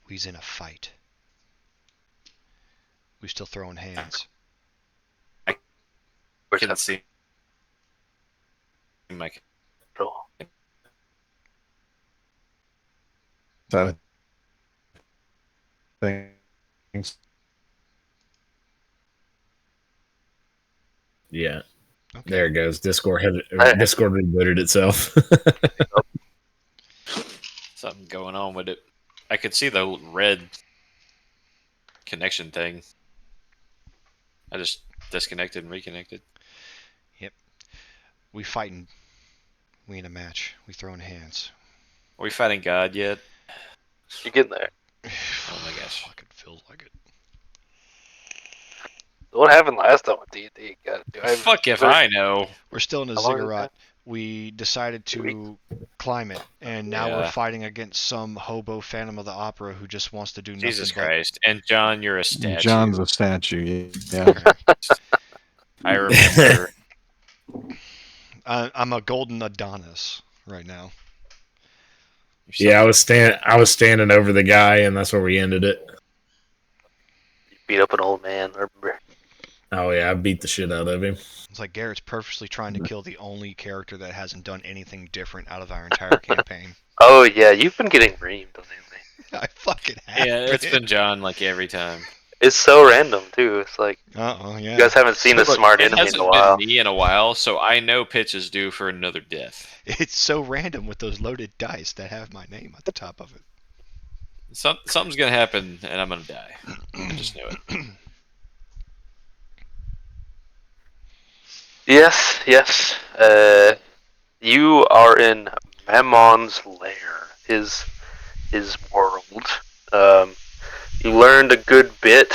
We's in a fight. We still throwing hands. I Where's can that see my control? Side of things. Yeah. Okay. There it goes. Discord I- Discord rebooted itself. something going on with it. I could see the red connection thing. I just disconnected and reconnected. We fighting. We in a match. We throwing hands. Are we fighting God yet? You're getting there. Oh my gosh. Fucking feels like it. What happened last time with D&D? Fuck if I know. We're still in a How long is ziggurat. that? We decided to climb it, and now we're Yeah. fighting against some hobo Phantom of the Opera who just wants to do nothing Jesus but. Christ. And John, you're a statue. John's a statue. Yeah. Okay. I remember. I'm a golden Adonis right now. Yeah, I was standing over the guy, and that's where we ended it. You beat up an old man, remember? Oh yeah, I beat the shit out of him. It's like Garrett's purposely trying to kill the only character that hasn't done anything different out of our entire campaign. Oh, yeah, you've been getting reamed lately. I fucking have. Yeah, it's been John like every time. It's so random, too. It's like, Yeah. you guys haven't seen a Look, smart it enemy in hasn't a while. been me in a while, so I know pitch is due for another death. It's so random with those loaded dice that have my name at the top of it. Something's gonna happen, and I'm gonna die. I just knew it. Yes. You are in Mammon's lair, his world. You learned a good bit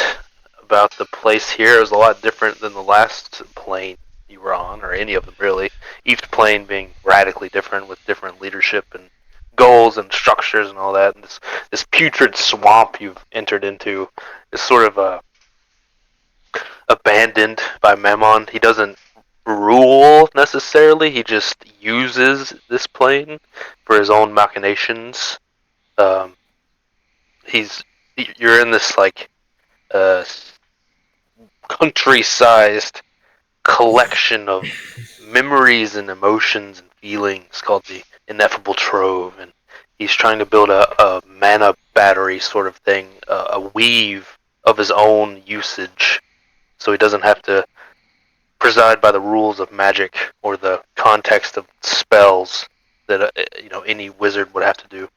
about the place here. It was a lot different than the last plane you were on, or any of them really. Each plane being radically different with different leadership and goals and structures and all that. And this putrid swamp you've entered into is sort of abandoned by Mammon. He doesn't rule necessarily. He just uses this plane for his own machinations. Um, you're in this like uh, country-sized collection of memories and emotions and feelings called the Ineffable Trove, and he's trying to build a mana battery sort of thing, a weave of his own usage, so he doesn't have to preside by the rules of magic or the context of spells that any wizard would have to do.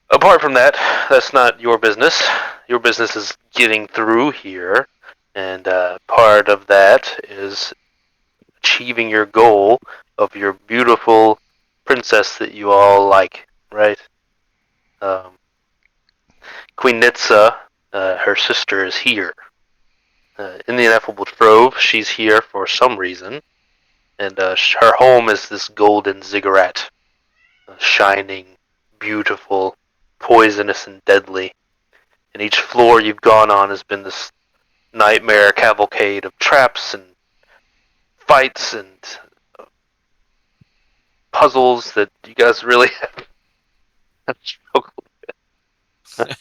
Apart from that, that's not your business. Your business is getting through here, and part of that is achieving your goal of your beautiful princess that you all like, right? Queen Nitsa, her sister, is here. In the Ineffable Trove, she's here for some reason, and her home is this golden ziggurat, shining, beautiful, poisonous, and deadly. And each floor you've gone on has been this nightmare cavalcade of traps and fights and puzzles that you guys really have struggled with.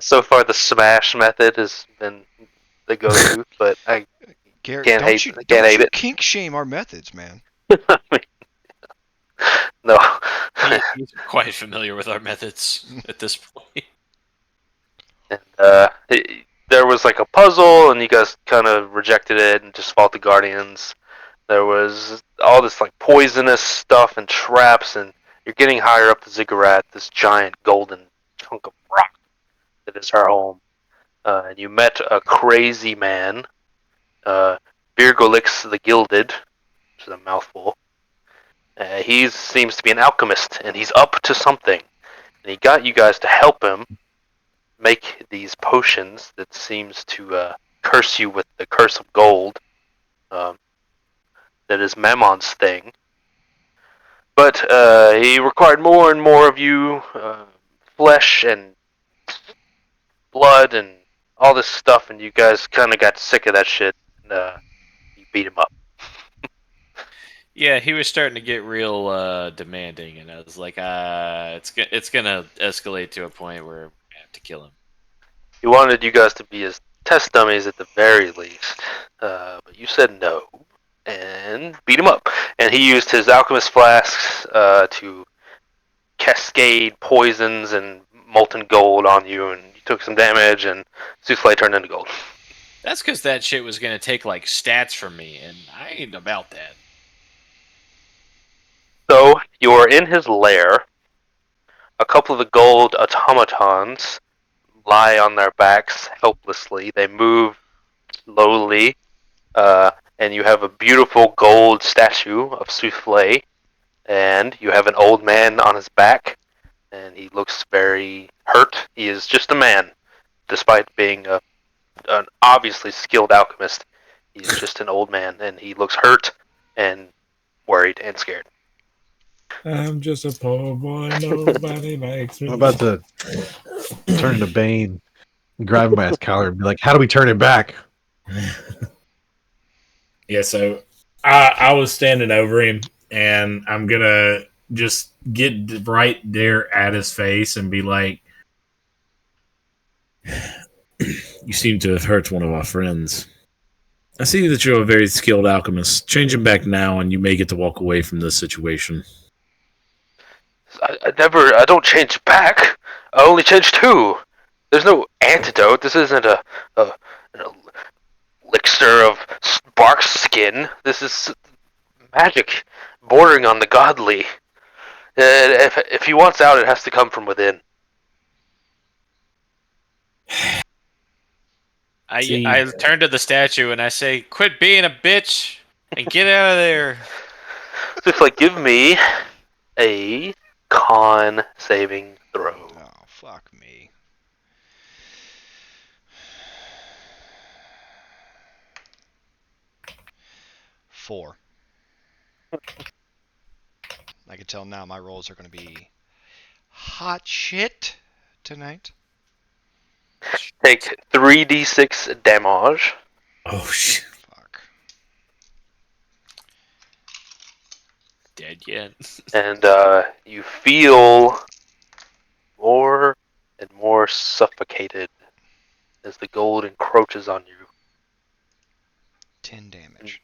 So far, the smash method has been the go-to, but I Garrett, can't don't hate you it. kink shame our methods, man. I mean, no. He's quite familiar with our methods at this point. And there was like a puzzle, and you guys kind of rejected it and just fought the guardians. There was all this like poisonous stuff and traps, and you're getting higher up the ziggurat, this giant golden chunk of rock that is her home. And you met a crazy man, Birgolix the Gilded, which is a mouthful. He seems to be an alchemist, and he's up to something. And he got you guys to help him make these potions that seems to curse you with the curse of gold. That is Mammon's thing. But he required more and more of you, flesh and blood and all this stuff, and you guys kind of got sick of that shit, and you beat him up. Yeah, he was starting to get real demanding, and I was like, it's gonna escalate to a point where I have to kill him. He wanted you guys to be his test dummies at the very least, but you said no, and beat him up. And he used his alchemist flasks to cascade poisons and molten gold on you, and you took some damage, and Souffle turned into gold. That's because that shit was gonna take like stats from me, and I ain't about that. So you are in his lair. A couple of the gold automatons lie on their backs helplessly. They move slowly, and you have a beautiful gold statue of Souffle, and you have an old man on his back, and he looks very hurt. He is just a man, despite being an obviously skilled alchemist. He's just an old man, and he looks hurt and worried and scared. I'm just a poor boy. Nobody likes me. I'm about to turn into Bane, grab him by his collar, and be like, "How do we turn it back?" Yeah, so I was standing over him, and I'm gonna just get right there at his face and be like, "You seem to have hurt one of our friends. I see that you're a very skilled alchemist. Change him back now, and you may get to walk away from this situation." I don't change back. I only change two. There's no antidote. This isn't an elixir of bark skin. This is magic bordering on the godly. If he wants out, it has to come from within. I turn to the statue and I say, "Quit being a bitch and get out of there." So it's like, give me a con saving throw. Oh, fuck me. Four. I can tell now my rolls are going to be hot shit tonight. Take 3d6 damage, Oh shit! Fuck. Dead yet? and you feel more and more suffocated as the gold encroaches on you. 10 damage.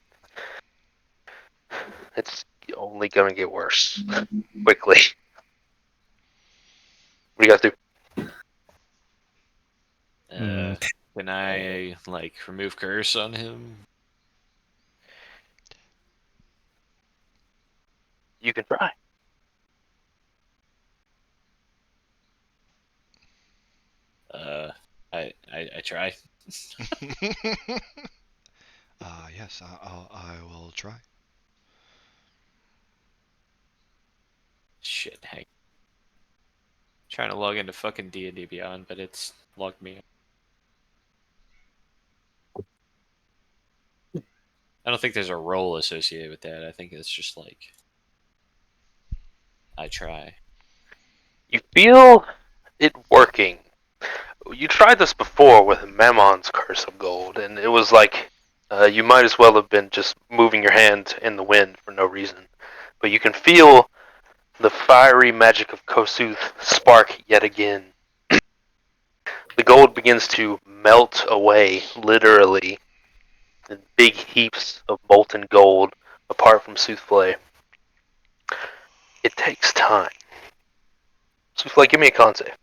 It's only gonna get worse quickly. What do you guys do? Can I like remove curse on him? You can try. I try. Yes, I will try. Shit, hang. Trying to log into fucking D&D Beyond, but it's logged me out. I don't think there's a role associated with that. I think it's just like I try. You feel it working. You tried this before with Mammon's Curse of Gold, and it was like you might as well have been just moving your hand in the wind for no reason. But you can feel the fiery magic of Kosuth spark yet again. The gold begins to melt away, literally, in big heaps of molten gold apart from Souffle. It takes time. Souffle, give me a con save.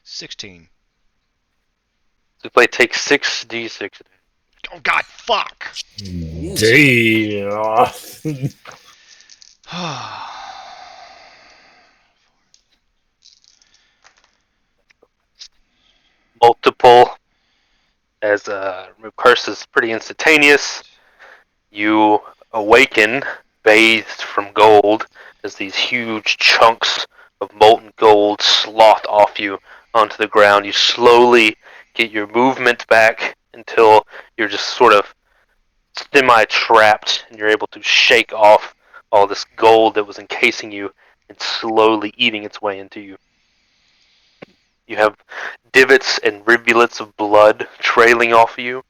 16. Souffle takes 6d6. Oh, God, fuck! Damn. Multiple, as remove curse is pretty instantaneous. You awaken, bathed from gold, as these huge chunks of molten gold slough off you onto the ground. You slowly get your movement back until you're just sort of semi-trapped, and you're able to shake off all this gold that was encasing you and slowly eating its way into you. You have divots and rivulets of blood trailing off of you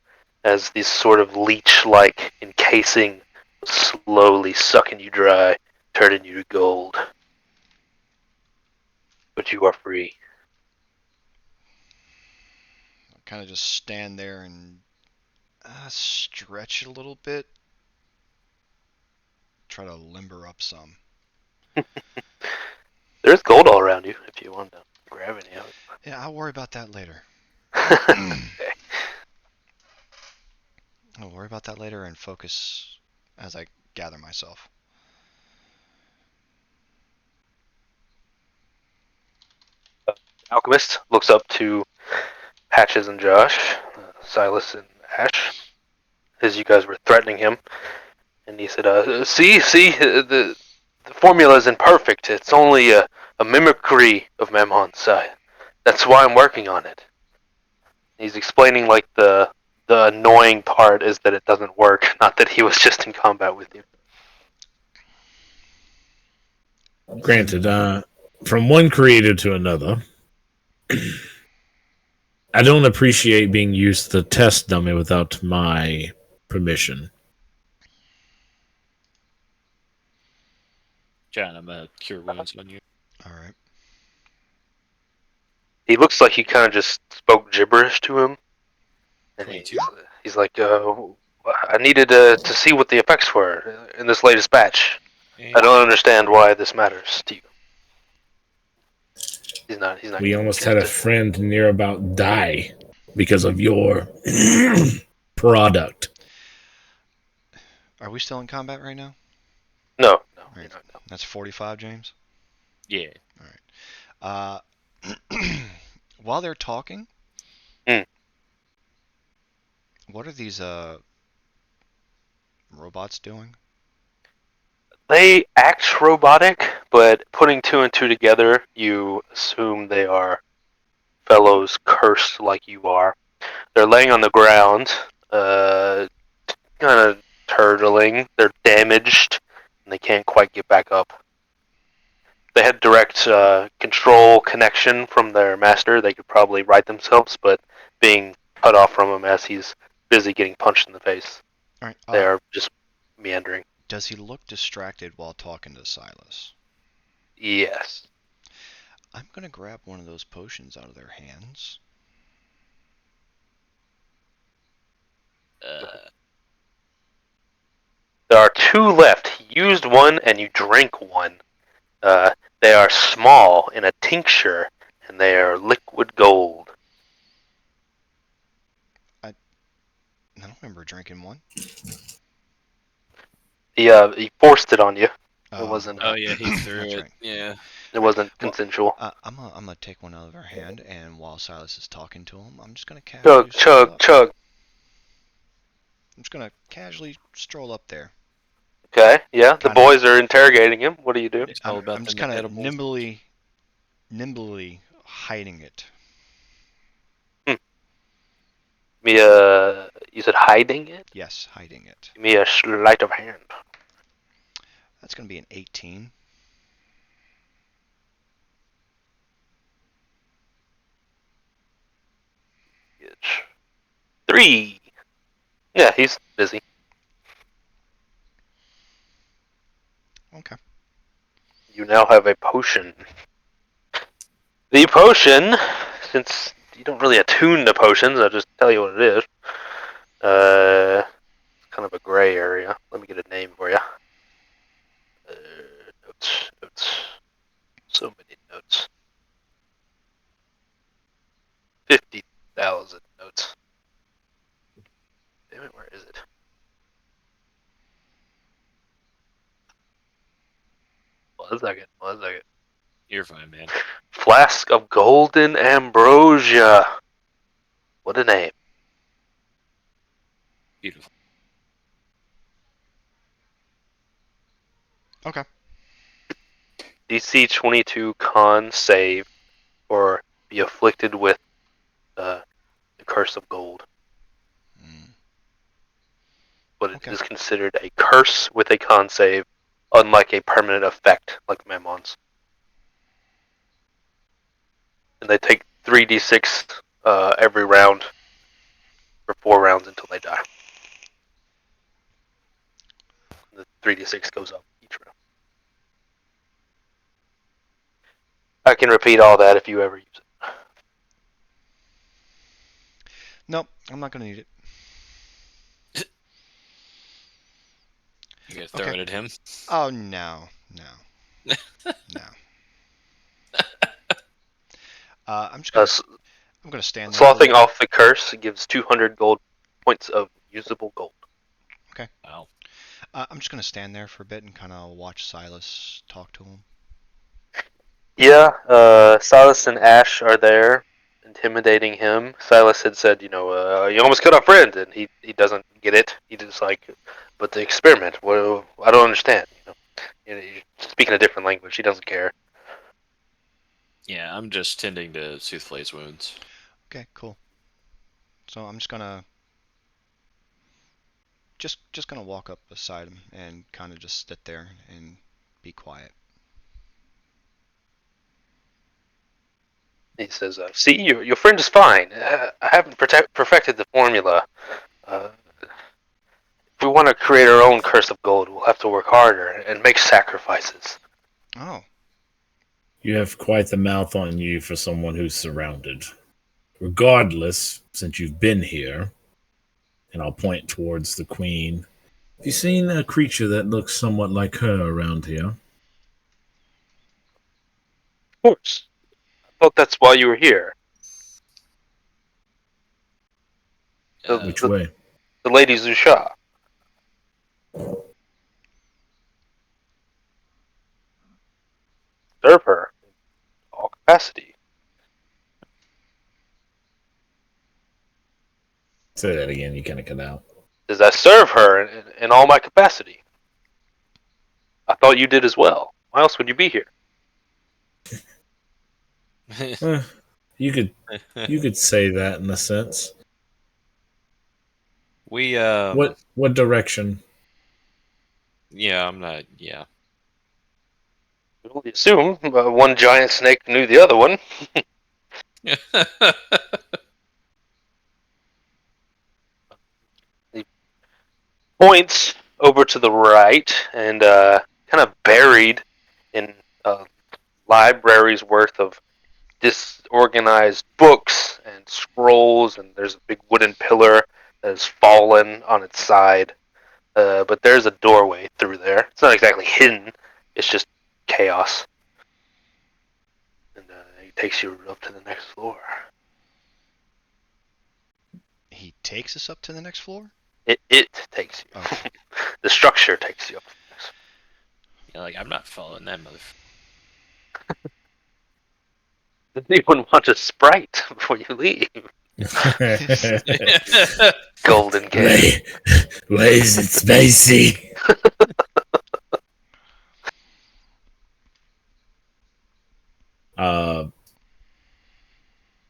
as this sort of leech-like encasing slowly sucking you dry, turning you to gold. But you are free. Kind of just stand there and stretch it a little bit. Try to limber up some. There's gold all around you if you want to grab any of it. Yeah, I'll worry about that later. Okay. I'll worry about that later and focus as I gather myself. Alchemist looks up to Patches and Josh, Silas and Ash, as you guys were threatening him, and he said, "See, the formula isn't perfect. It's only a mimicry of Memmon's side. That's why I'm working on it." He's explaining like the annoying part is that it doesn't work, not that he was just in combat with you. Granted, from one creator to another, I don't appreciate being used to test dummy without my permission. John, I'm gonna cure wounds on you. All right. He looks like he kind of just spoke gibberish to him, and 22. he's like, "I needed to see what the effects were in this latest batch. I don't understand why this matters to you." He's not. We almost had a friend near about die because of your product. Are we still in combat right now? No. Right. That's 45, James? Yeah. All right. While they're talking, what are these robots doing? They act robotic, but putting two and two together, you assume they are fellows cursed like you are. They're laying on the ground, kind of turtling. They're damaged, and they can't quite get back up. They had direct control connection from their master. They could probably right themselves, but being cut off from him as he's busy getting punched in the face, All right. they are just meandering. Does he look distracted while talking to Silas? Yes. I'm going to grab one of those potions out of their hands. There are two left. You used one and you drank one. They are small in a tincture, and they are liquid gold. I don't remember drinking one. He forced it on you. Oh, It wasn't. Oh yeah, he threw That's it. right. Yeah. It wasn't consensual. I'm gonna take one out of her hand, and while Silas is talking to him, I'm just gonna casually Chug. I'm just gonna casually stroll up there. Okay, yeah. The Kinda. boys are interrogating him. What do you do? It's all about I'm just the kind of edibles. nimbly hiding it. You said hiding it? Yes, hiding it. Give me a sleight of hand. That's gonna be an 18. It's 3. Yeah, he's busy. Okay. You now have a potion. The potion, since you don't really attune the potions, I'll just tell you what it is. It's kind of a gray area. Let me get a name for you. Notes. So many notes. 50,000 notes. Damn it, where is it? One second. You're fine, man. Flask of golden ambrosia. What a name. Beautiful. Okay. DC 22 con save or be afflicted with the curse of gold. But it is considered a curse with a con save, unlike a permanent effect like Memmon's. And they take 3d6 every round. for 4 rounds until they die. The 3d6 goes up each round. I can repeat all that if you ever use it. Nope, I'm not gonna need it. You gonna throw it at him? Oh no. I'm just gonna. I'm gonna stand there. Slothing off the curse gives 200 gold points of usable gold. Okay. Wow. I'm just gonna stand there for a bit and kind of watch Silas talk to him. Yeah, Silas and Ash are there, intimidating him. Silas had said, you almost killed our friend, and he doesn't get it. He just like, but the experiment, well, I don't understand. You're speaking a different language. He doesn't care. Yeah, I'm just tending to Soothflay's wounds. Okay, cool. So I'm just gonna gonna walk up beside him and kind of just sit there and be quiet. He says, "See, your friend is fine. I haven't perfected the formula. If we want to create our own curse of gold, we'll have to work harder and make sacrifices." Oh, You have quite the mouth on you for someone who's surrounded. Regardless, since you've been here, and I'll point towards the queen, have you seen a creature that looks somewhat like her around here? Of course. I thought that's why you were here. Which way? The Lady Zusha. Serve her in all capacity. Say that again, you kind of cut out. Does I serve her in all my capacity? I thought you did as well. Why else would you be here? You could say that in a sense. We What direction? Yeah, I'm not. Yeah. We only assume one giant snake knew the other one. Points over to the right and kind of buried in a library's worth of disorganized books and scrolls, and there's a big wooden pillar that has fallen on its side. But there's a doorway through there. It's not exactly hidden. It's just chaos. And he takes you up to the next floor. he takes us up to the next floor? It takes you. Okay. The structure takes you up to the next floor. Yeah, like I'm not following that mother. Does anyone want a Sprite before you leave? Golden Gate. Why is it spicy?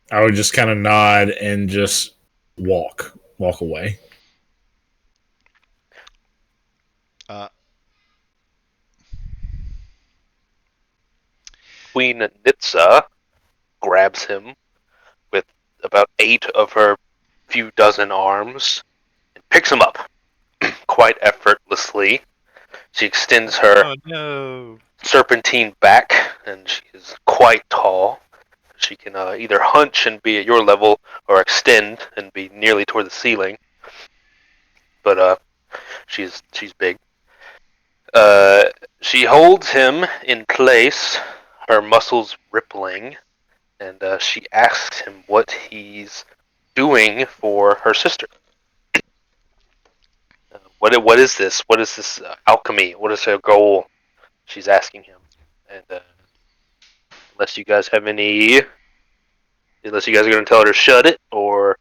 I would just kind of nod and just walk away. Queen Nitsa grabs him with about 8 of her few dozen arms and picks him up quite effortlessly. She extends her Oh no! serpentine back, and she is quite tall. She can either hunch and be at your level or extend and be nearly toward the ceiling. But she's big. She holds him in place, her muscles rippling, and she asks him what he's doing for her sister. What is this? What is this alchemy? What is her goal? She's asking him. And unless you guys are going to tell her to shut it or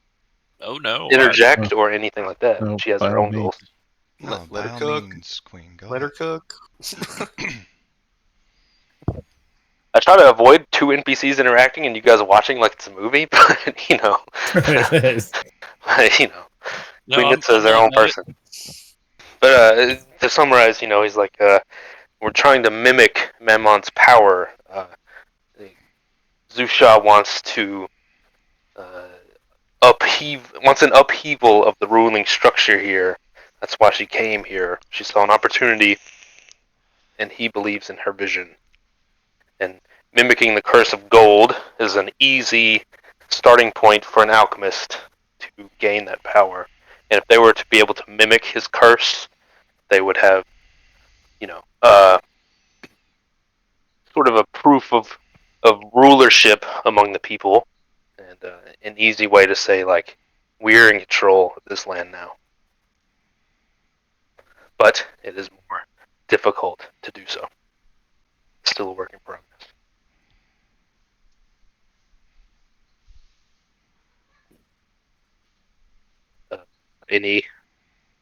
Oh no! interject or anything like that, No, she has by her all own means. goals. No, Let by her all cook. means, Queen, go Let her ahead. cook. I try to avoid 2 NPCs interacting and you guys watching like it's a movie, but you know, Queen Nitsa is their own person. But to summarize, he's like, we're trying to mimic Mammon's power. Zusha wants to wants an upheaval of the ruling structure here. That's why she came here. She saw an opportunity, and he believes in her vision. And mimicking the curse of gold is an easy starting point for an alchemist to gain that power. And if they were to be able to mimic his curse, they would have, sort of a proof of rulership among the people, and an easy way to say, like, we're in control of this land now. But it is more difficult to do so. Still a work in progress. Any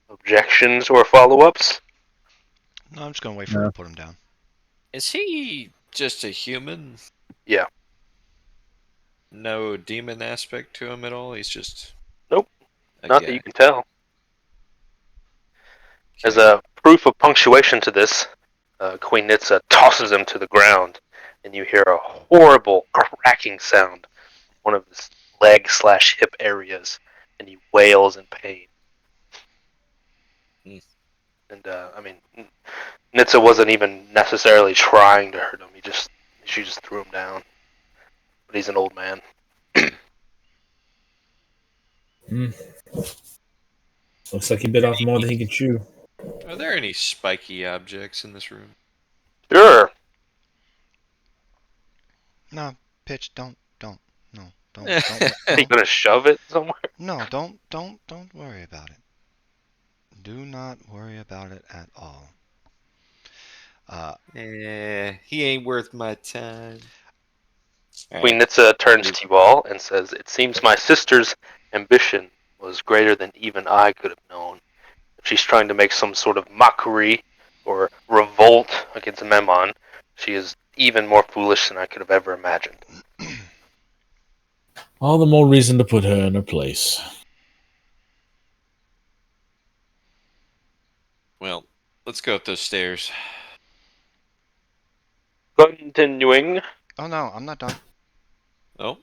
objections or follow-ups? No, I'm just gonna wait for her No. to put him down. Is he just a human? Yeah. No demon aspect to him at all? He's just Nope. a Not guy. that you can tell. As Okay. a proof of punctuation to this, Queen Nitsa tosses him to the ground, and you hear a horrible cracking sound, one of his leg/hip areas, and he wails in pain. Hmm. And Nitsa wasn't even necessarily trying to hurt him. She just threw him down. But he's an old man. Looks like he bit off more than he can chew. Are there any spiky objects in this room? Sure. No, Pitch, don't, no, don't, Are you gonna shove it somewhere? no, don't worry about it. Do not worry about it at all. He ain't worth my time. Queen Nitsa turns to you all and says, "It seems my sister's ambition was greater than even I could have known. If she's trying to make some sort of mockery or revolt against Memon, she is even more foolish than I could have ever imagined." All the more reason to put her in her place. Well, let's go up those stairs. Continuing. Oh no, I'm not done. Oh,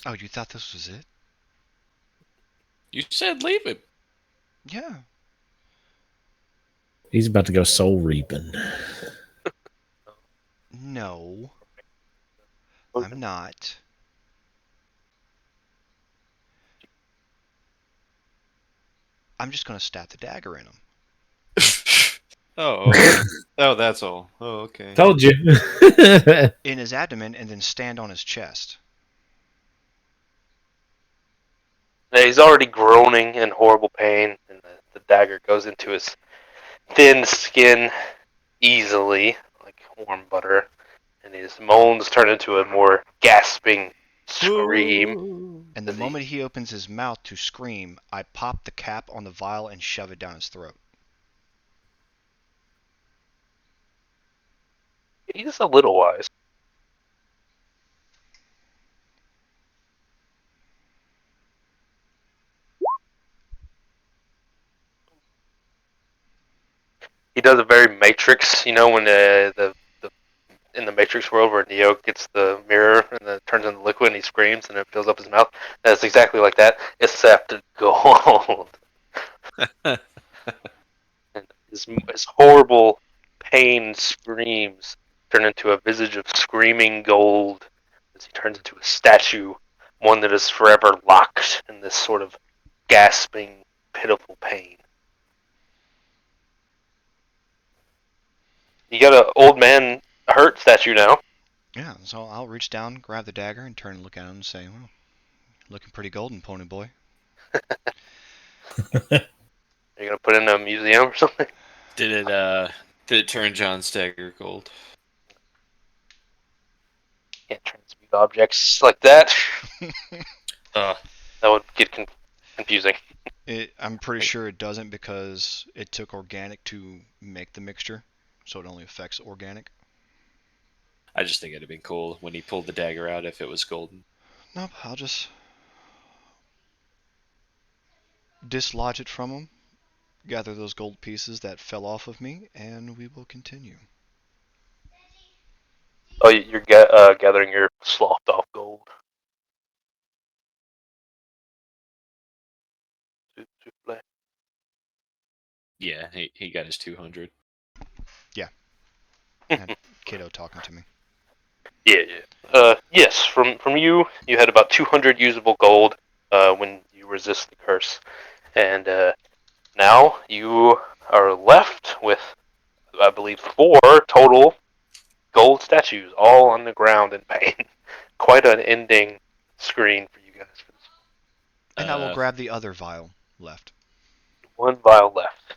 Oh, you thought this was it? you said leave it. Yeah. He's about to go soul reaping. No, I'm not. I'm just gonna stab the dagger in him. Oh, oh, that's all. Oh, okay. Told you. In his abdomen and then stand on his chest. Now, he's already groaning in horrible pain, and the dagger goes into his thin skin easily, like warm butter, and his moans turn into a more gasping scream. And the Does he- moment he opens his mouth to scream, I pop the cap on the vial and shove it down his throat. He's a little wise. He does a very Matrix, when the in the Matrix world where Neo gets the mirror and then it turns into liquid and he screams and it fills up his mouth. That's exactly like that, except gold. And his horrible pain screams turn into a visage of screaming gold as he turns into a statue, one that is forever locked in this sort of gasping, pitiful pain. You got an old man hurt statue now. Yeah, so I'll reach down, grab the dagger, and turn and look at him and say, well, looking pretty golden, pony boy. Are you gonna put it in a museum or something? Did it turn John's dagger gold? Can't transmute objects like that. Uh, That would get confusing. I'm pretty sure it doesn't because it took organic to make the mixture, so it only affects organic. I just think it'd have been cool when he pulled the dagger out if it was golden. Nope, I'll just dislodge it from him, gather those gold pieces that fell off of me, and we will continue. Oh, you're gathering your sloughed off gold. Yeah, he got his 200. And Kato talking to me. Yeah. Yes. From you, you had about 200 usable gold when you resist the curse, and now you are left with, I believe, 4 total gold statues, all on the ground in pain. Quite an ending screen for you guys. And I will grab the other vial left. 1 vial left.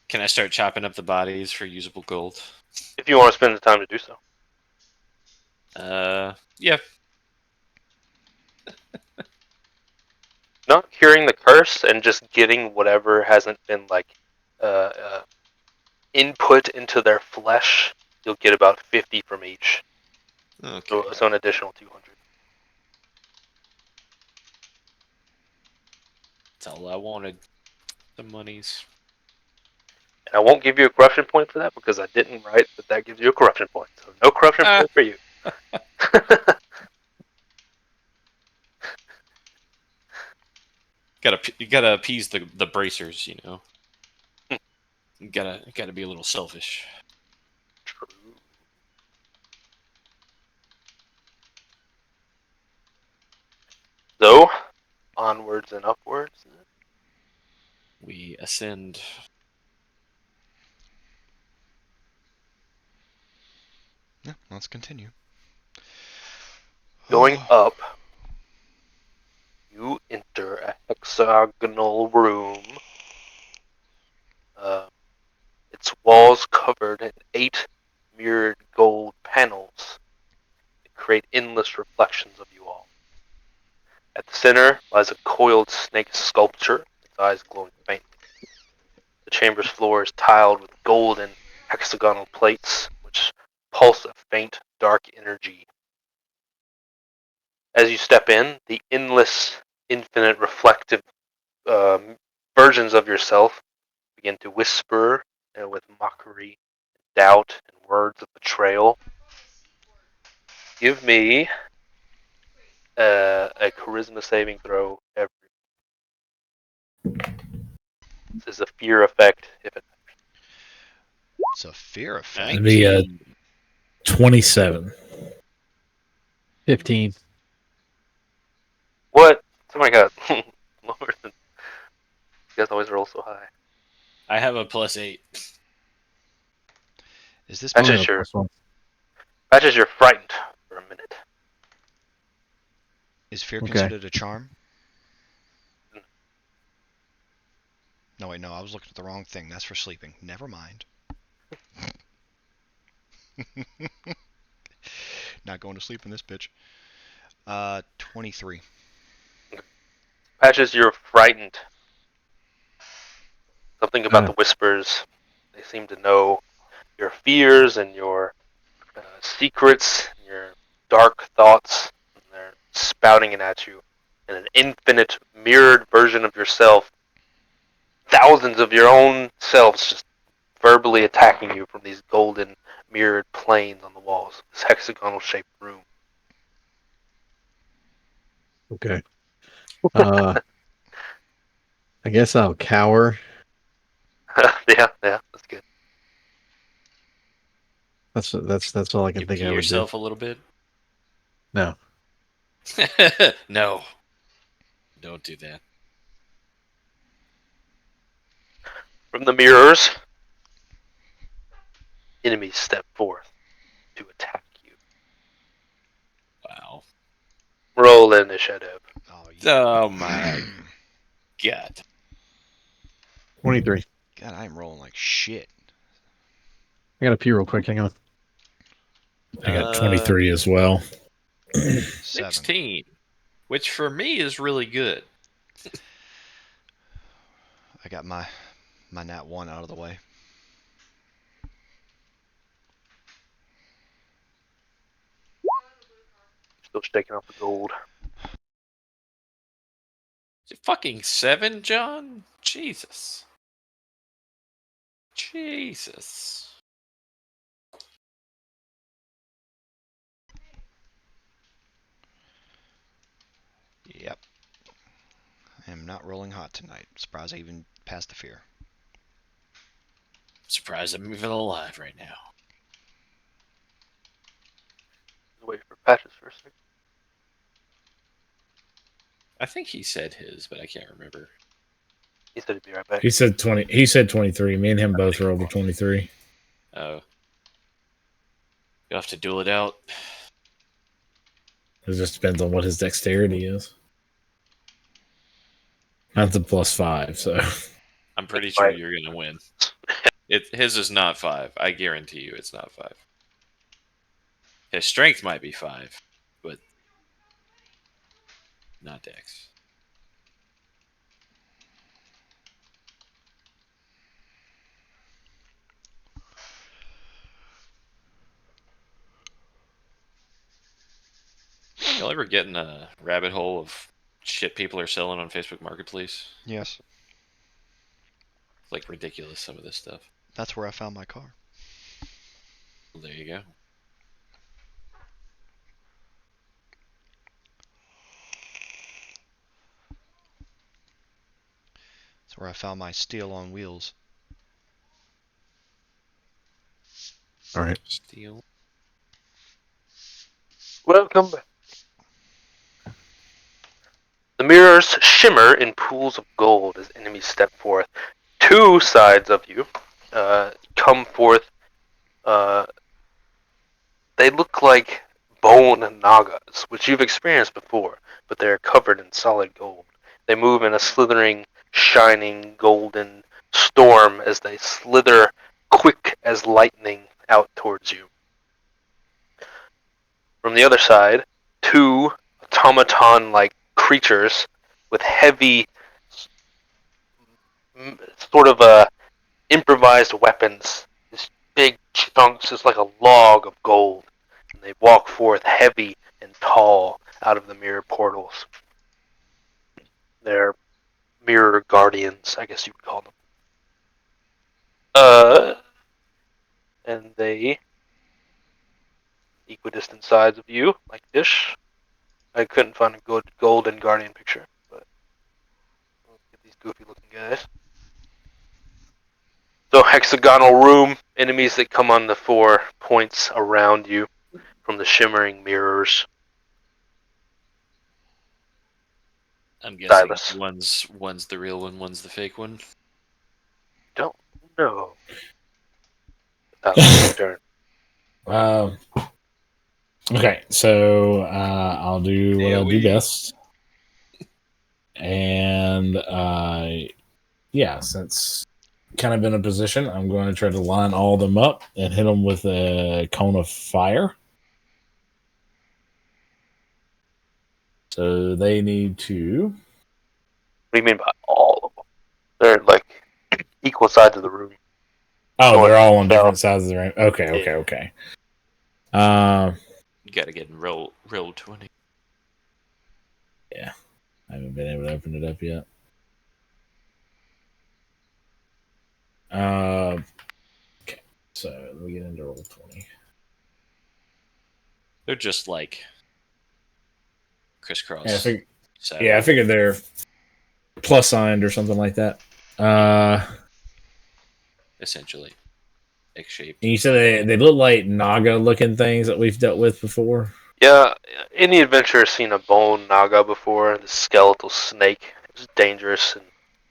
Can I start chopping up the bodies for usable gold? If you want to spend the time to do so. Yeah. Not curing the curse and just getting whatever hasn't been input into their flesh, you'll get about 50 from each. Okay. So an additional 200. That's all I wanted. The monies. And I won't give you a corruption point for that because I didn't write that gives you a corruption point. So no corruption point for you. You gotta appease the bracers, you know. You gotta be a little selfish. True. So, onwards and upwards. We ascend. Yeah, let's continue. Going up, you enter a hexagonal room. Its walls covered in 8 mirrored gold panels that create endless reflections of you all. At the center lies a coiled snake sculpture, its eyes glowing faintly. The chamber's floor is tiled with golden hexagonal plates, which pulse a faint, dark energy. As you step in, the endless, infinite, reflective versions of yourself begin to whisper with mockery, doubt, and words of betrayal. Give me a charisma saving throw every. This is a fear effect. If it It's a fear effect. It'd be 27. 15. what? Oh my god, lower than you guys always roll so high. I have a +8. Is this I only Patches, have a +1. you're frightened for a minute. is fear Okay. considered a charm? No, wait, no, I was looking at the wrong thing. That's for sleeping. Never mind. Not going to sleep in this bitch. 23. Patches, you're frightened. Something about the Ah. whispers. They seem to know your fears and your secrets, and your dark thoughts. And they're spouting it at you. And an infinite mirrored version of yourself, thousands of your own selves just verbally attacking you from these golden mirrored planes on the walls. This hexagonal shaped room. Okay. I guess I'll cower. yeah, that's good. That's all I can You think pee I would do. yourself a little bit. No. No. Don't do that. From the mirrors, enemies step forth to attack you. Wow. Roll initiative. Oh my god. 23. God, I am rolling like shit. I gotta pee real quick. Hang on. I got 23 as well. 7. 16, which for me is really good. I got my nat 1 out of the way. Still shaking off the gold. Is it fucking 7, John? Jesus. Jesus. Yep. am not rolling hot tonight. Surprised I even passed the fear. Surprised I'm even alive right now. Wait for patches for a second. I think he said his, but I can't remember. He said he'd be right back. He said 20. He said 23. Me and him both rolled a 23. Oh. You'll have to duel it out. It just depends on what his dexterity is. That's a +5, so I'm pretty sure Right. you're going to win. His is not 5. I guarantee you it's not 5. His strength might be 5, but not dex. Y'all ever get in a rabbit hole of shit people are selling on Facebook Marketplace? Yes, It's like ridiculous, some of this stuff. that's where I found my car. Well, there you go. That's where I found my steel on wheels. All right. Steel. Welcome back. The mirrors shimmer in pools of gold as enemies step forth. Two sides of you come forth. They look like bone nagas, which you've experienced before, but they are covered in solid gold. They move in a slithering, shining, golden storm as they slither quick as lightning out towards you. From the other side, two automaton-like creatures with heavy, sort of improvised weapons. This big chunks, just like a log of gold. And they walk forth heavy and tall out of the mirror portals. They're mirror guardians, I guess you would call them. And they equidistant sides of you, like this. I couldn't find a good golden guardian picture, but let's get these goofy looking guys. So hexagonal room, enemies that come on the 4 points around you from the shimmering mirrors. I'm guessing Silas. one's the real one, one's the fake one. Don't know. Silas' turn. Okay, so I'll do what I do best. And yeah, since kind of in a position, I'm going to try to line all of them up and hit them with a cone of fire. So they need to. What do you mean by all of them? They're like equal sides of the room. Oh, they're all on No. different sides of the ring. Okay. You gotta get in roll 20. Yeah, I haven't been able to open it up yet. Okay, so let me get into roll 20. They're just like crisscross. Yeah, I figured they're plus signed or something like that. Essentially, X-shaped. And you said they look like Naga looking things that we've dealt with before. Yeah, any adventurer has seen a bone naga before, the skeletal snake. It's dangerous and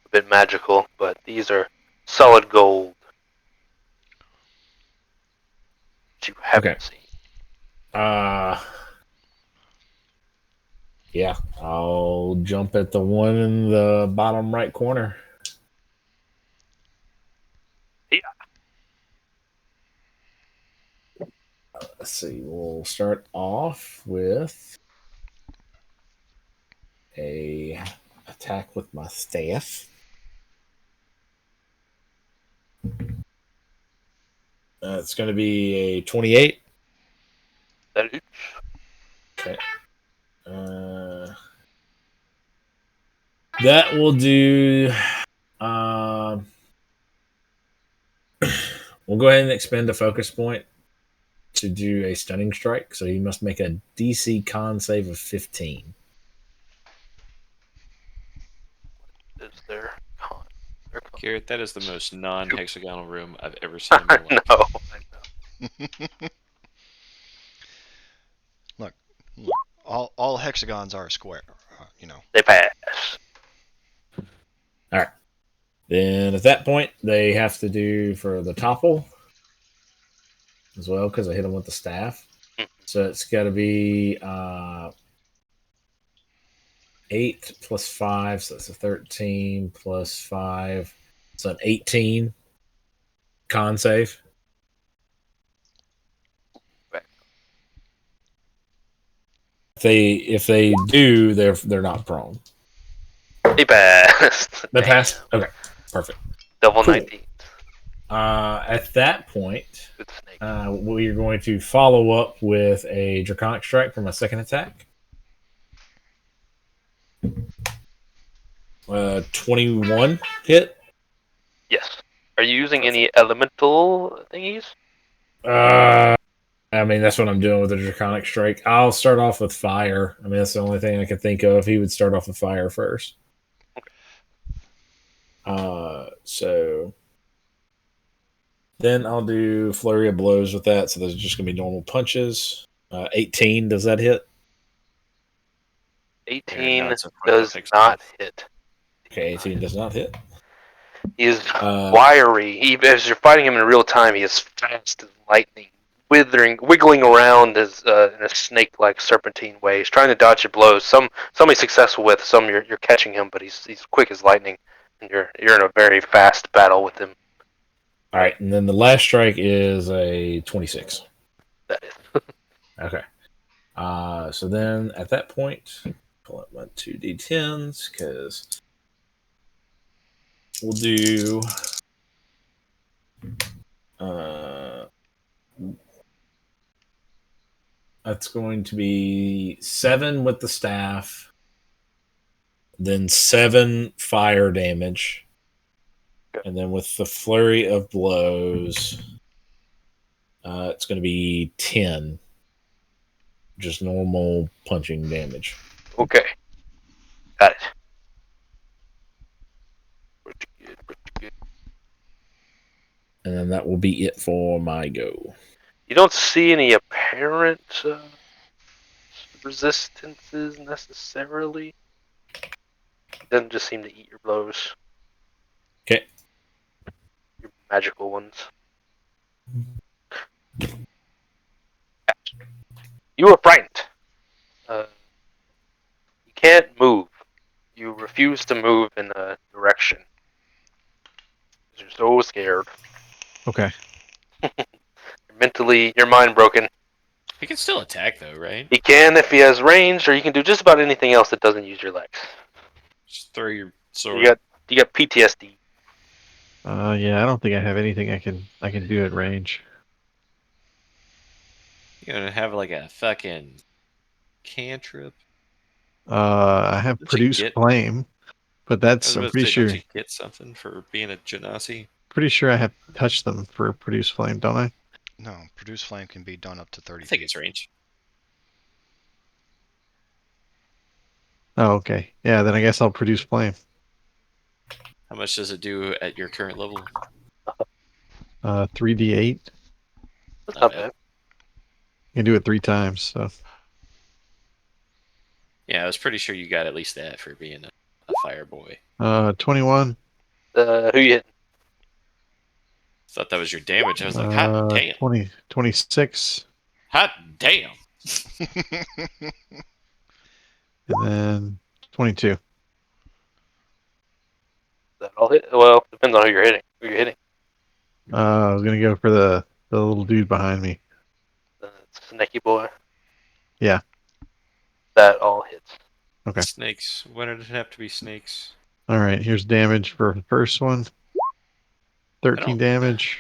a bit magical, but these are solid gold. That you haven't seen. Yeah, I'll jump at the one in the bottom right corner. Yeah. Let's see. We'll start off with a attack with my staff. It's going to be a 28. That is. Okay. That will do. We'll go ahead and expend a focus point to do a stunning strike. So you must make a DC con save of 15. Garrett, that is the most non-hexagonal room I've ever seen in my life. No. Look, all hexagons are a square. They pass. All right. Then at that point, they have to do for the topple as well because I hit them with the staff. So it's got to be 8 plus 5, so that's a 13 plus 5, so an 18 con save. If they do, they're not prone. They passed. They pass. Okay, perfect. Double Cool. 19. At that point, Good snake. we are going to follow up with a Draconic Strike for my second attack. 21 hit. Yes. Are you using any elemental thingies? I mean, that's what I'm doing with the Draconic Strike. I'll start off with fire. I mean, that's the only thing I can think of. He would start off with fire first. So then I'll do Flurry of Blows with that. So those are just going to be normal punches. 18, does that hit? 18 That's a does perfect not save. hit. Okay, 18 does not hit. He is wiry. As you're fighting him in real time, he is fast as lightning, wiggling around as in a snake-like serpentine way. He's trying to dodge your blows. Some he's successful with. Some you're catching him, but he's quick as lightning, and you're in a very fast battle with him. All right, and then the last strike is a 26. That is. Okay. So then at that point, pull up my 2d10s because we'll do. That's going to be 7 with the staff, then 7 fire damage, and then with the flurry of blows, it's going to be 10. Just normal punching damage. Okay. Got it. Pretty good. And then that will be it for my go. You don't see any apparent resistances necessarily. It doesn't just seem to eat your blows. Okay. Your magical ones. You are frightened. You can't move. You refuse to move in a direction. You're so scared. Okay. Mentally, your mind broken. He can still attack, though, right? He can if he has range, or you can do just about anything else that doesn't use your legs. Just throw your sword. You got PTSD. Yeah, I don't think I have anything I can do at range. You're gonna have like a fucking cantrip. I have Don't you produce get- flame, but I that's was I'm about to pretty say, sure don't you get something for being a genasi? I have touched them for produce flame, don't I? No, produce flame can be done up to 30 I think feet. it's range. Oh, okay. Yeah, then I guess I'll produce flame. How much does it do at your current level? 3d8. That's Not not bad. bad. You can do it 3 times. So Yeah, I was pretty sure you got at least that for being a fire boy. 21. Who you hitting? Thought that was your damage. I was like, hot damn. 26. Hot damn. And then 22. That all hit? Well, depends on who you're hitting. I was gonna go for the little dude behind me. The snaky boy. Yeah. That all hits. Okay. Snakes. Why did it have to be snakes? All right. Here's damage for the first one. 13 damage.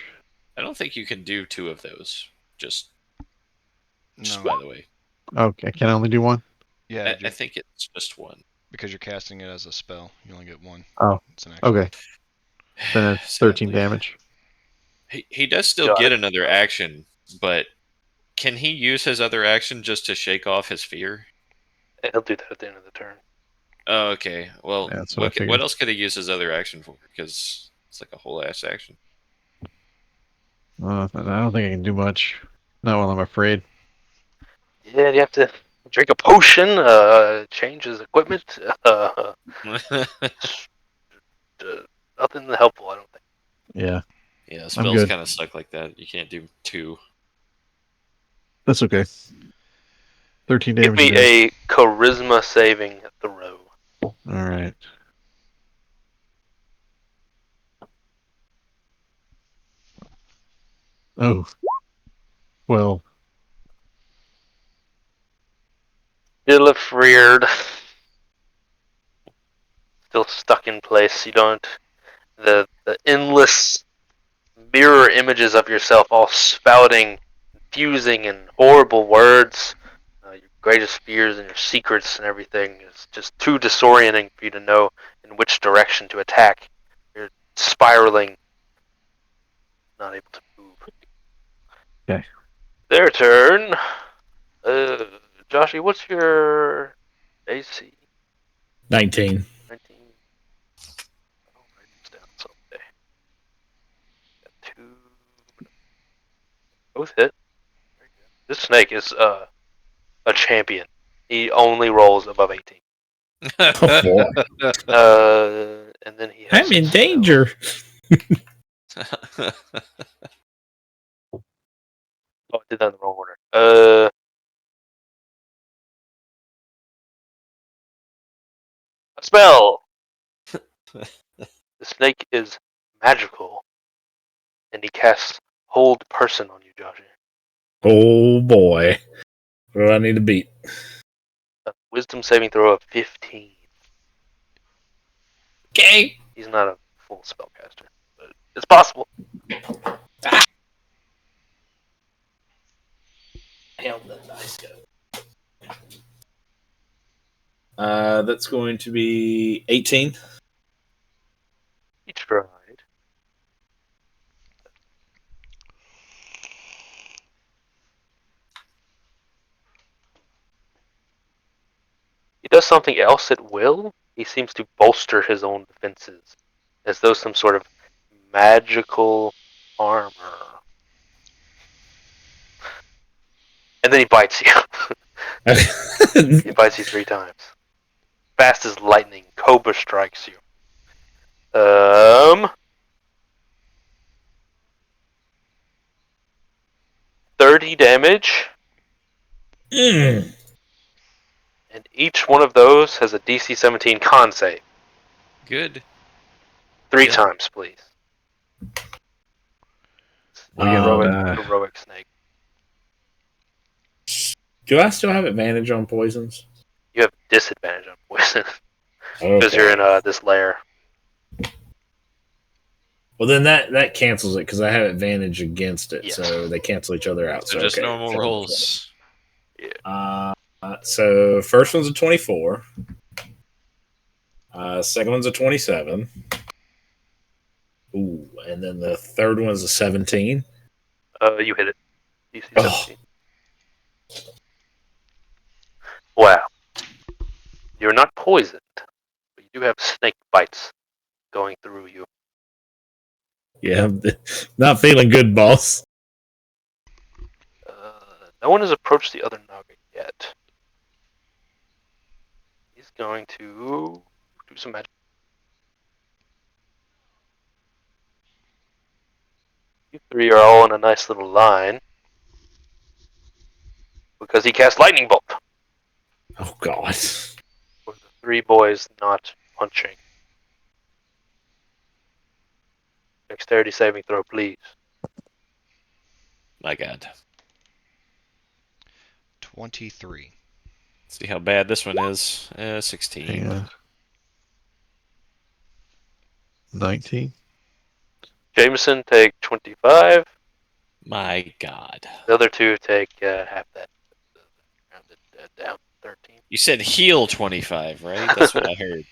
I don't think you can do 2 of those. Just No. by the way. Okay. Can I only do one? Yeah, I think it's just 1. because you're casting it as a spell. You only get one. Oh. It's an action. Okay. Then it's 13 Sadly. damage. He does still Got get it. another action, but can he use his other action just to shake off his fear? He'll do that at the end of the turn. Oh, okay. Well, Yeah, that's what I what figured. else could he use his other action for? Because It's like a whole ass action. I don't think I can do much. Not while I'm afraid. Yeah, you have to drink a potion, change his equipment. Nothing helpful, I don't think. Yeah, Yeah, I'm spells good. kind of suck like that. You can't do 2. That's okay. 13 Give damage me it is. a charisma saving throw. All right. Oh, well, Dilifreard, still stuck in place. You don't. The endless mirror images of yourself all spouting, confusing, and horrible words. Your greatest fears and your secrets and everything is just too disorienting for you to know in which direction to attack. You're spiraling, not able to move. okay. Their turn. Joshy, what's your AC? 19. 19. I'll write this down someday. Got 2. Both hit. This snake is a champion. He only rolls above 18. Oh boy. And then he has I'm in some spells. danger. Oh, I did that in the wrong order. A spell. The snake is magical, and he casts Hold Person on you, Joshy. Oh boy. What do I need to beat? A Wisdom saving throw of 15. Okay. He's not a full spellcaster, but it's possible. Hell, the dice go. That's going to be 18. He tried. He does something else at will. He seems to bolster his own defenses, as though some sort of magical armor. And then he bites you. He bites you 3 times. Fast as lightning, Cobra strikes you. 30 damage, Mm. and each one of those has a DC 17 con save. Good. 3 Yeah. times, please. We got Heroic snake. Do I still have advantage on poisons? You have disadvantage on poison Okay. because you're in this lair. Well, then that cancels it because I have advantage against it, Yes. so they cancel each other out. So just okay. normal rolls. So first one's a 24. Second one's a 27. Ooh, and then the third one's a 17. You hit it. DC Oh. 17. Wow. You're not poisoned, but you do have snake bites going through you. Yeah, I'm not feeling good, boss. No one has approached the other Naga yet. He's going to do some magic. You 3 are all in a nice little line because he cast Lightning Bolt Oh God. for the 3 boys not punching. Dexterity saving throw, please. My God. 23. See how bad this one is. 16. hang on. 19. Jameson, take 25. My God. The other 2 take half that. Rounded down 13. You said heal 25, right? That's what I heard.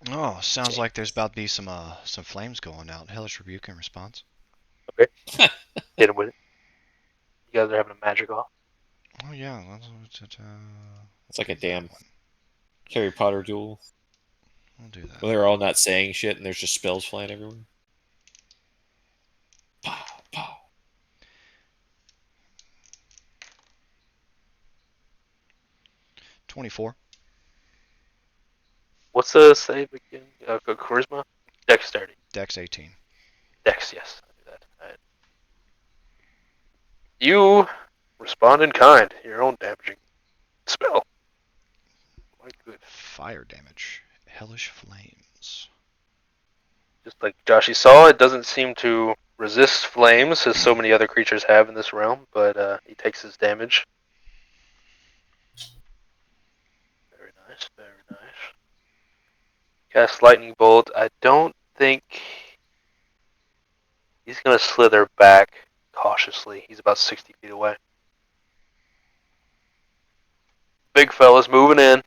Oh, sounds like there's about to be some flames going out. Hellish Rebuke in response. Okay. Hit him with it. You guys are having a magic off. Oh yeah, It's like a damn Harry Potter duel. I'll do that. Well, they're all not saying shit, and there's just spells flying everywhere. Pow, pow. 24. What's the save again? Charisma? Dexterity. Dex 18. Dex, yes. I do that. Alright. You respond in kind. Your own damaging spell. Quite good. Fire damage. Hellish flames. Just like Joshy saw, it doesn't seem to resist flames as so many other creatures have in this realm, but he takes his damage. Very nice, very nice. Cast lightning bolt. I don't think he's gonna slither back cautiously. He's about 60 feet away. Big fella's moving in.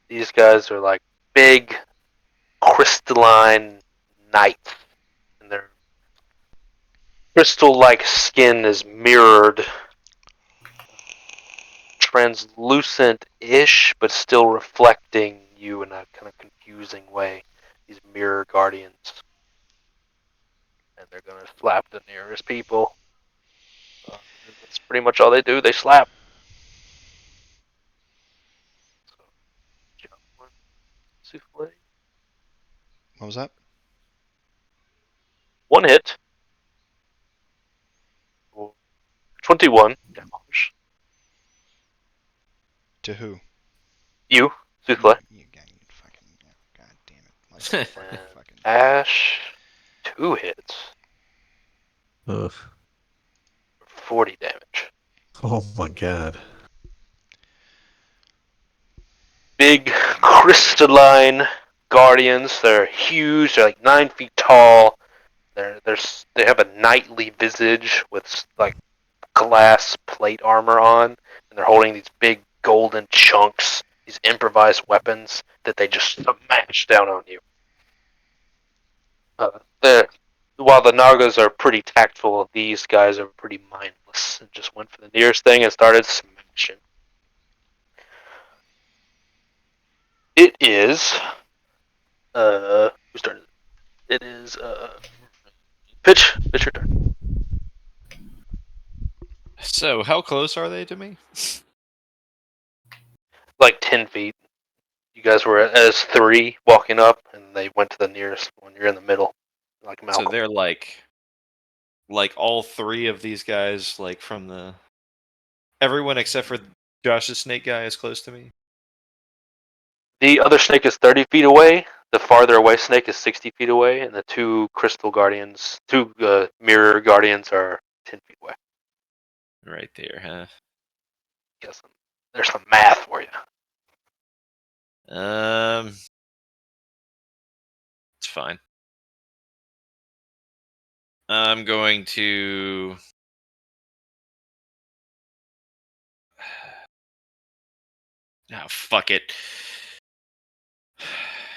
These guys are like big, crystalline knights, and their crystal-like skin is mirrored, translucent-ish, but still reflecting you in a kind of confusing way. These mirror guardians, and they're gonna slap the nearest people. That's pretty much all they do. They slap. So, souffle. What was that? One hit. 21 damage. To who? You, souffle. You fucking. God damn it. Like, And fucking. Ash, 2 hits. Ugh. 40 damage. Oh my god. Big crystalline guardians. They're huge. They're like 9 feet tall. They have a knightly visage with like glass plate armor on, and they're holding these big golden chunks, these improvised weapons that they just smash down on you. While the Nagas are pretty tactful, these guys are pretty mindless and just went for the nearest thing and started smashing. It is whose turn is it? It is Pitch your turn. So, how close are they to me? Like 10 feet. You guys were as 3 walking up, and they went to the nearest one. You're in the middle, like Malcolm. So they're like all 3 of these guys, like from the everyone except for Josh's snake guy is close to me. The other snake is 30 feet away. The farther away snake is 60 feet away, and the 2 crystal guardians, 2 mirror guardians, are 10 feet away. Right there, huh? Guess there's some math for you. It's fine. I'm going to. Oh, fuck it.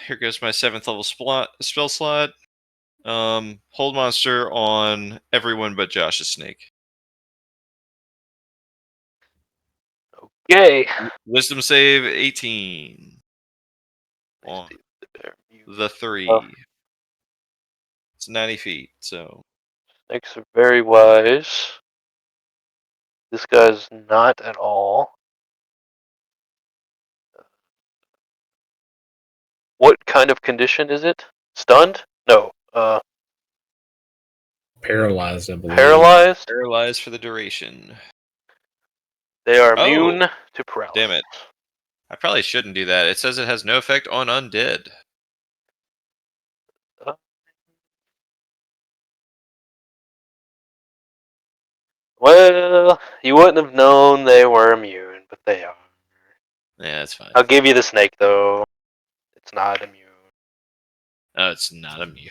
Here goes my 7th level spell slot. Hold monster on everyone but Josh's snake. Okay. Wisdom save 18. On the 3. It's 90 feet, so. Snakes are very wise. This guy's not at all. What kind of condition is it? Stunned? No. Paralyzed, I believe. Paralyzed? Paralyzed for the duration. They are Oh. immune to paralysis. Damn it. I probably shouldn't do that. It says it has no effect on undead. Well, you wouldn't have known they were immune, but they are. Yeah, that's fine. I'll give you the snake, though. It's not immune. Oh, it's not immune.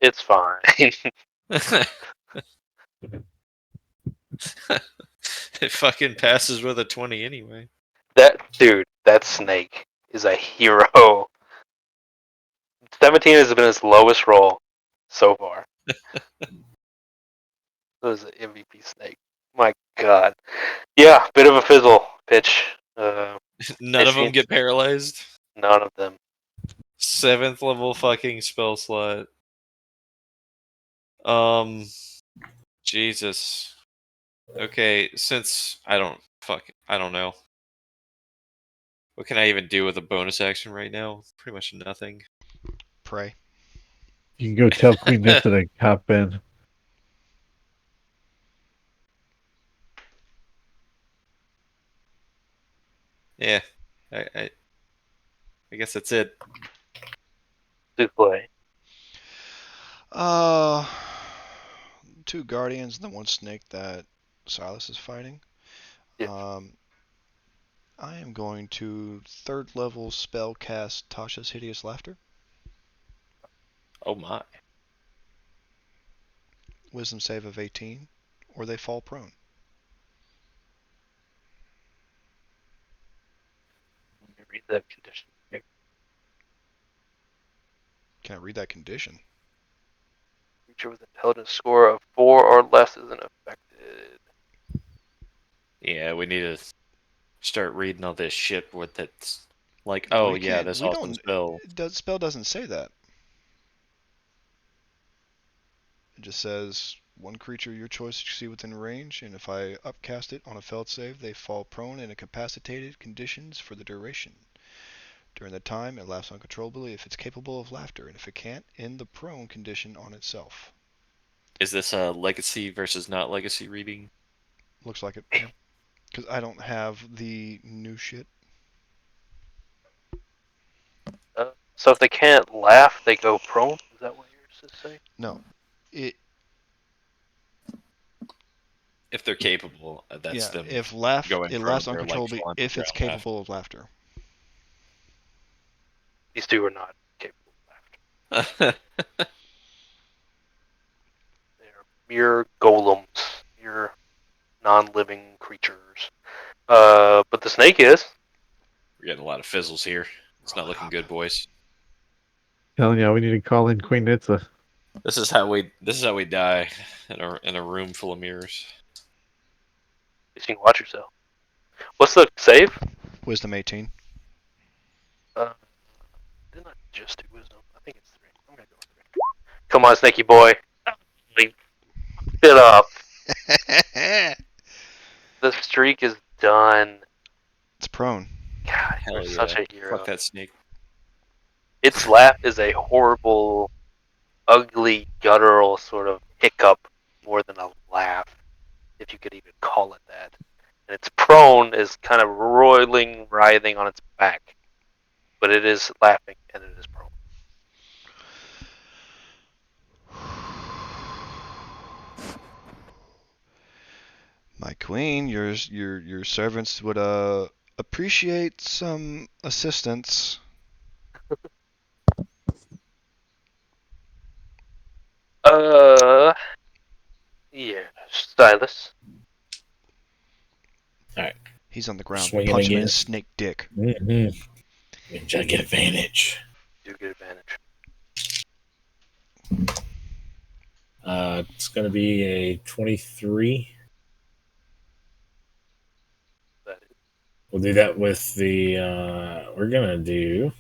It's fine. It fucking passes with a 20 anyway. That snake is a hero. 17 has been his lowest roll so far. It was an MVP snake. My God. Yeah, bit of a fizzle pitch. None of them get paralyzed. None of them. 7th level fucking spell slot. Jesus. Okay, since I don't know. What can I even do with a bonus action right now? Pretty much nothing. Pray. You can go tell Queen Nissa to hop in. Yeah, I guess that's it. Souffle. Uh, 2 guardians and the 1 snake that Silas is fighting. Yeah. I am going to 3rd level spell cast Tasha's Hideous Laughter. Oh my. Wisdom save of 18, or they fall prone. Let me read that condition. Can I read that condition? Creature with intelligence score of 4 or less isn't affected. Yeah, we need to start reading all this shit with it's like, No, oh we yeah, can't. this We awesome don't. spell. The spell doesn't say that. It just says 1 creature of your choice you see within range, and if I upcast it on a failed save, they fall prone and incapacitated conditions for the duration. During the time, it laughs uncontrollably if it's capable of laughter, and if it can't, end the prone condition on itself. Is this a legacy versus not legacy reading? Looks like it, yeah. Because I don't have the new shit. So if they can't laugh, they go prone? Is that what yours is saying? No. It If they're capable, that's Yeah, them if going it prone. laughs They're like uncontrollably falling to if the it's ground capable of laughter. These 2 are not capable of laughter. half. They're mere golems, mere non-living creatures. But the snake is. We're getting a lot of fizzles here. It's not looking good, boys. Telling you, we need to call in Queen Nissa. This is how we die in a room full of mirrors. At least you can watch yourself. What's the save? Wisdom 18. Didn't I just do wisdom? I think it's 3. I'm gonna go with 3. Come on, snaky boy. Get up. The streak is done. It's prone. God, you're Hell yeah! such a hero. Fuck that snake. Its laugh is a horrible, ugly, guttural sort of hiccup more than a laugh, if you could even call it that. And its prone is kind of roiling, writhing on its back. But it is laughing and it is prone. My queen, your servants would appreciate some assistance. Yeah, Silas. He's on the ground. Swinging Punch him in again. his snake dick. Mm-hmm. Try to get advantage. Do get advantage. It's going to be a 23. That is. We'll do that with the. We're going to do.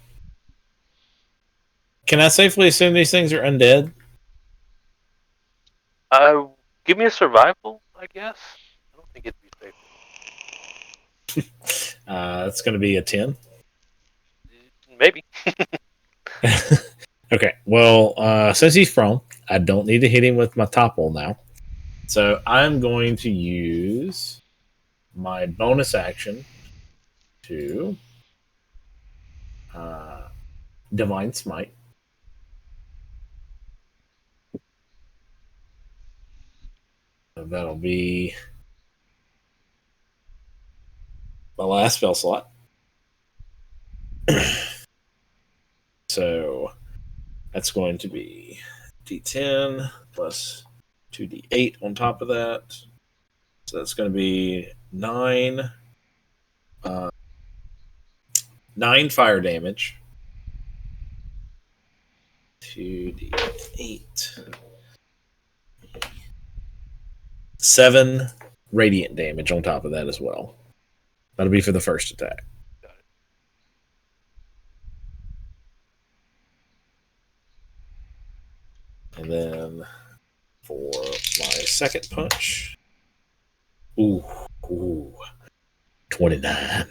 Can I safely assume these things are undead? Give me a survival, I guess. I don't think it'd be safe. It's going to be a 10. Maybe. Okay, well, since he's prone, I don't need to hit him with my topple now. So I'm going to use my bonus action to Divine Smite. So that'll be my last spell slot. So that's going to be D10 plus 2D8 on top of that. So that's going to be 9 fire damage. 2D8. 7 radiant damage on top of that as well. That'll be for the first attack. Got it. And then for my second punch, ooh, 29.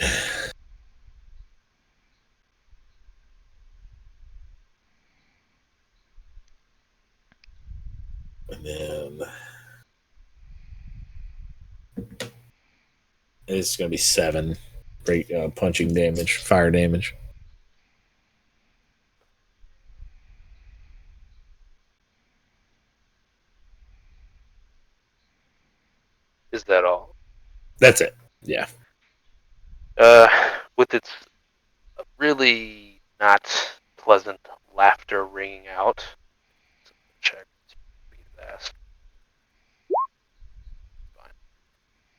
And then it's going to be 7 great punching damage, fire damage. Is that all? That's it. Yeah. With its really not pleasant laughter ringing out. Check. Fast.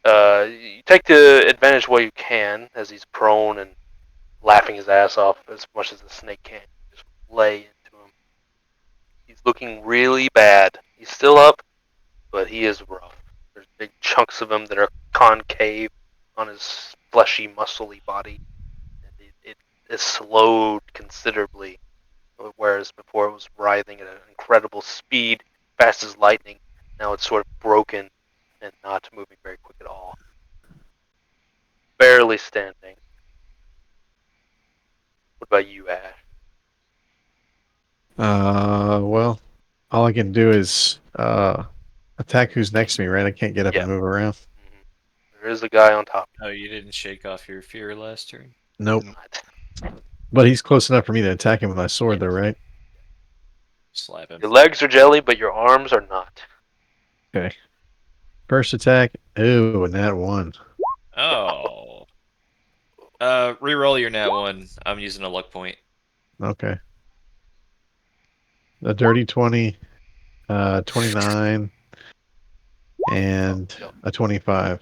Fine. You take the advantage while you can, as he's prone and laughing his ass off as much as the snake can. Just lay into him. He's looking really bad. He's still up, but he is rough. There's big chunks of him that are concave on his fleshy, muscly body. And it is slowed considerably, whereas before it was writhing at an incredible speed, fast as lightning. Now it's sort of broken and not moving very quick at all. Barely standing. What about you, Ash? Well, all I can do is attack who's next to me, right? I can't get up Yeah. and move around. Mm-hmm. There is a guy on top. Oh, you didn't shake off your fear last turn? Nope. Not. But he's close enough for me to attack him with my sword, though, right? Slap him. Your legs are jelly, but your arms are not. Okay. First attack. Ooh, and that one. Oh. Reroll your nat 1. I'm using a luck point. Okay. A dirty 20, 29, and Yep. a 25.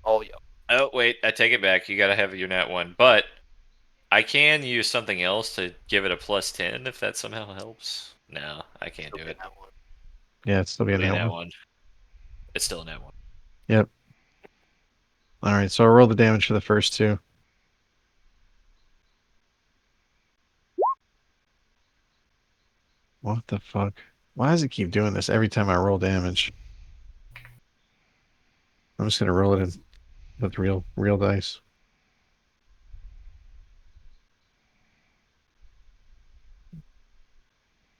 All yep. Oh, wait, I take it back. You gotta have your nat 1. But I can use something else to give it a plus 10 if that somehow helps. No, I can't do it. That one. Yeah, it's still being It'll be a that nat one. 1. It's still a nat 1. Yep. All right, so I roll the damage for the first two. What the fuck? Why does it keep doing this every time I roll damage? I'm just gonna roll it in with real dice.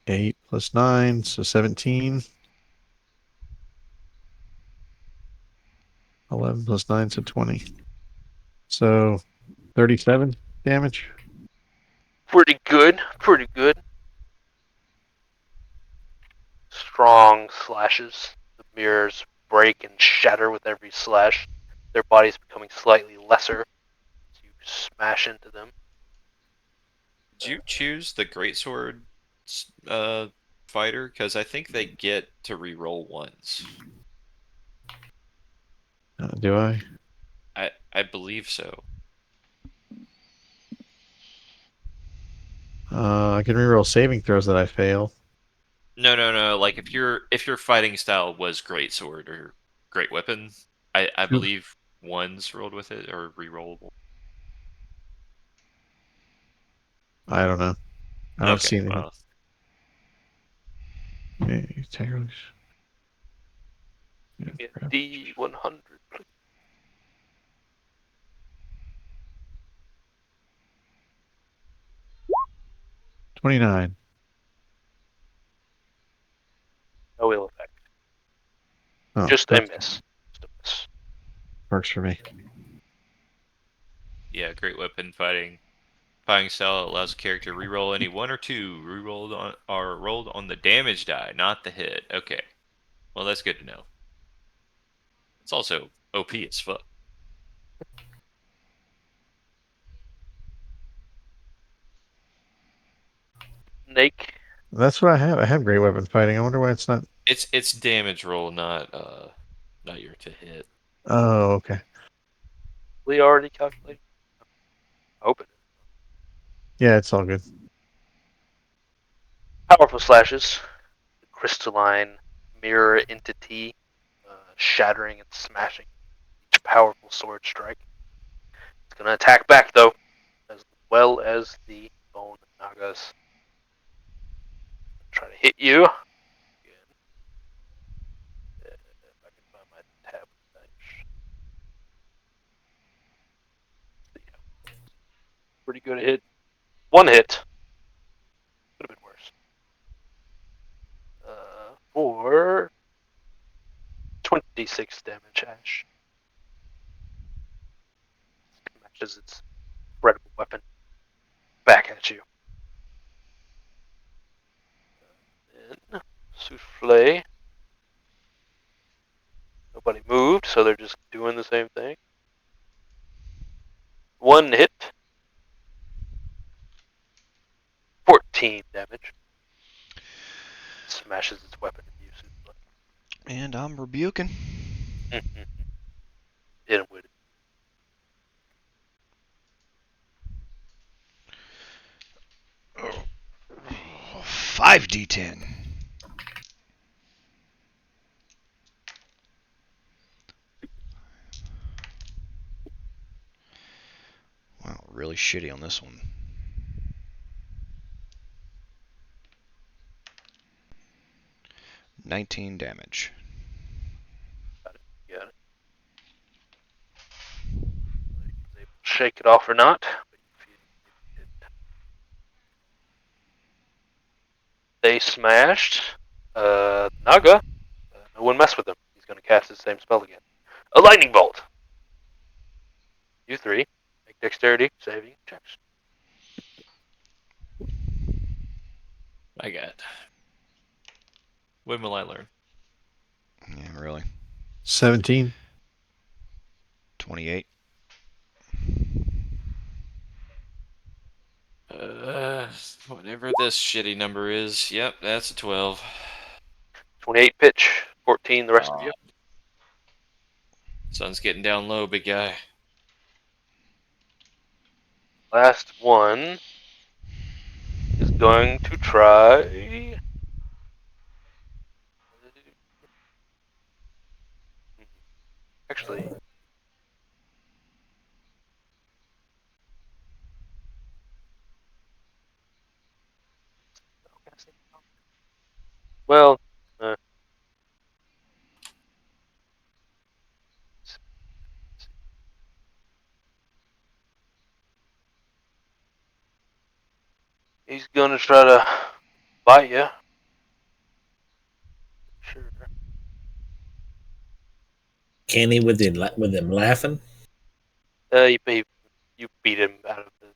Eight plus 9, so 17. 11 plus 9, so 20. So 37 damage. Pretty good. Pretty good. Strong slashes. The mirrors break and shatter with every slash. Their bodies becoming slightly lesser as you smash into them. Did you choose the greatsword fighter? Because I think they get to reroll once. Do I? I believe so. I can reroll saving throws that I fail. No. Like if your fighting style was greatsword or great weapon, I believe ones rolled with it or rerollable. I don't know. I don't Okay, see anything. well, Okay, Tigers. Yeah, crap. D100. 29. No ill effect. Oh, Just a that miss. Just a miss. works for me. yeah, great weapon fighting. Fighting style allows a character to reroll any 1 or 2 rerolled on or rolled on the damage die, not the hit. Okay, well that's good to know. It's also OP as fuck. Snake. That's what I have. I have great weapon fighting. I wonder why it's not. It's damage roll, not your to hit. Oh, okay. We already calculated. I hope it is. Yeah, it's all good. Powerful slashes. The crystalline mirror entity shattering and smashing powerful sword strike. It's going to attack back, though, as well as the bone nagas. Try to hit you. Again. If I can find my tab. Pretty good hit. One hit. Could have been worse. For 26 damage, Ash. Matches its incredible weapon back at you. Then, Souffle. Nobody moved, so they're just doing the same thing. One hit. 14 damage. Smashes its weapon at you, Souffle. And I'm rebuking. Hit him with it. Oh. 5d10. Wow, really shitty on this one. $19 damage. Got it. Whether he was able to shake it off or not. But they smashed. Naga. No one messed with him. He's going to cast his same spell again. A lightning bolt. You three make dexterity saving checks. I got. When will I learn? Yeah, really. 17. 28. Whatever this shitty number is. Yep, that's a 12. 28 pitch. 14 the rest of you. Sun's getting down low, big guy. Last one is going to try. Actually, well, he's gonna try to bite you. Sure. Can he with him laughing? You beat him out of the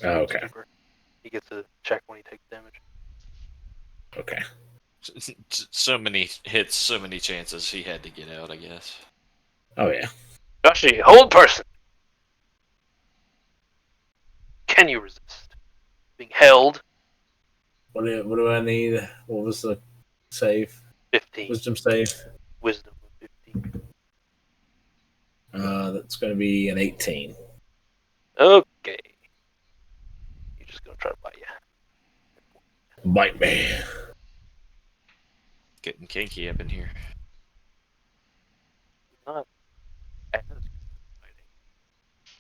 Oh, okay. stupor. He gets a check when he takes damage. Okay. So many hits, so many chances. He had to get out, I guess. Oh yeah. Joshi, hold person. Can you resist being held? What do I need? What was the save? 15. Wisdom save. Wisdom of 15. That's going to be an 18. Okay. You're just gonna try to bite you. Bite me. Getting kinky up in here. Not as good at biting.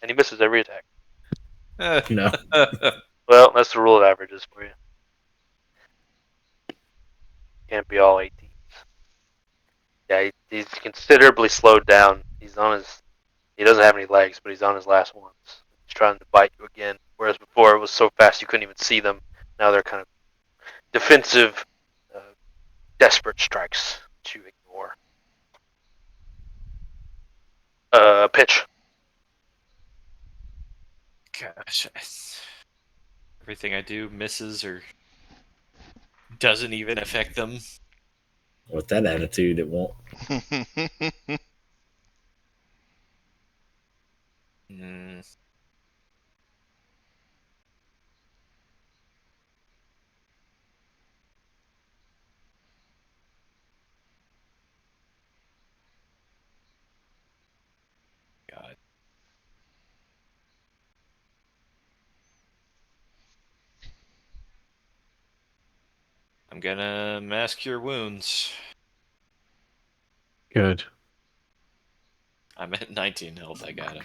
And he misses every attack. No. Well, that's the rule of averages for you. Can't be all 18s. Yeah, he's considerably slowed down. He doesn't have any legs, but he's on his last ones. He's trying to bite you again, whereas before it was so fast you couldn't even see them. Now they're kind of defensive, desperate strikes to ignore. Pitch. Gosh. Everything I do misses or doesn't even affect them. With that attitude, it won't. Mm. God. I'm gonna mask your wounds. Good. I'm at 19 health. I got it.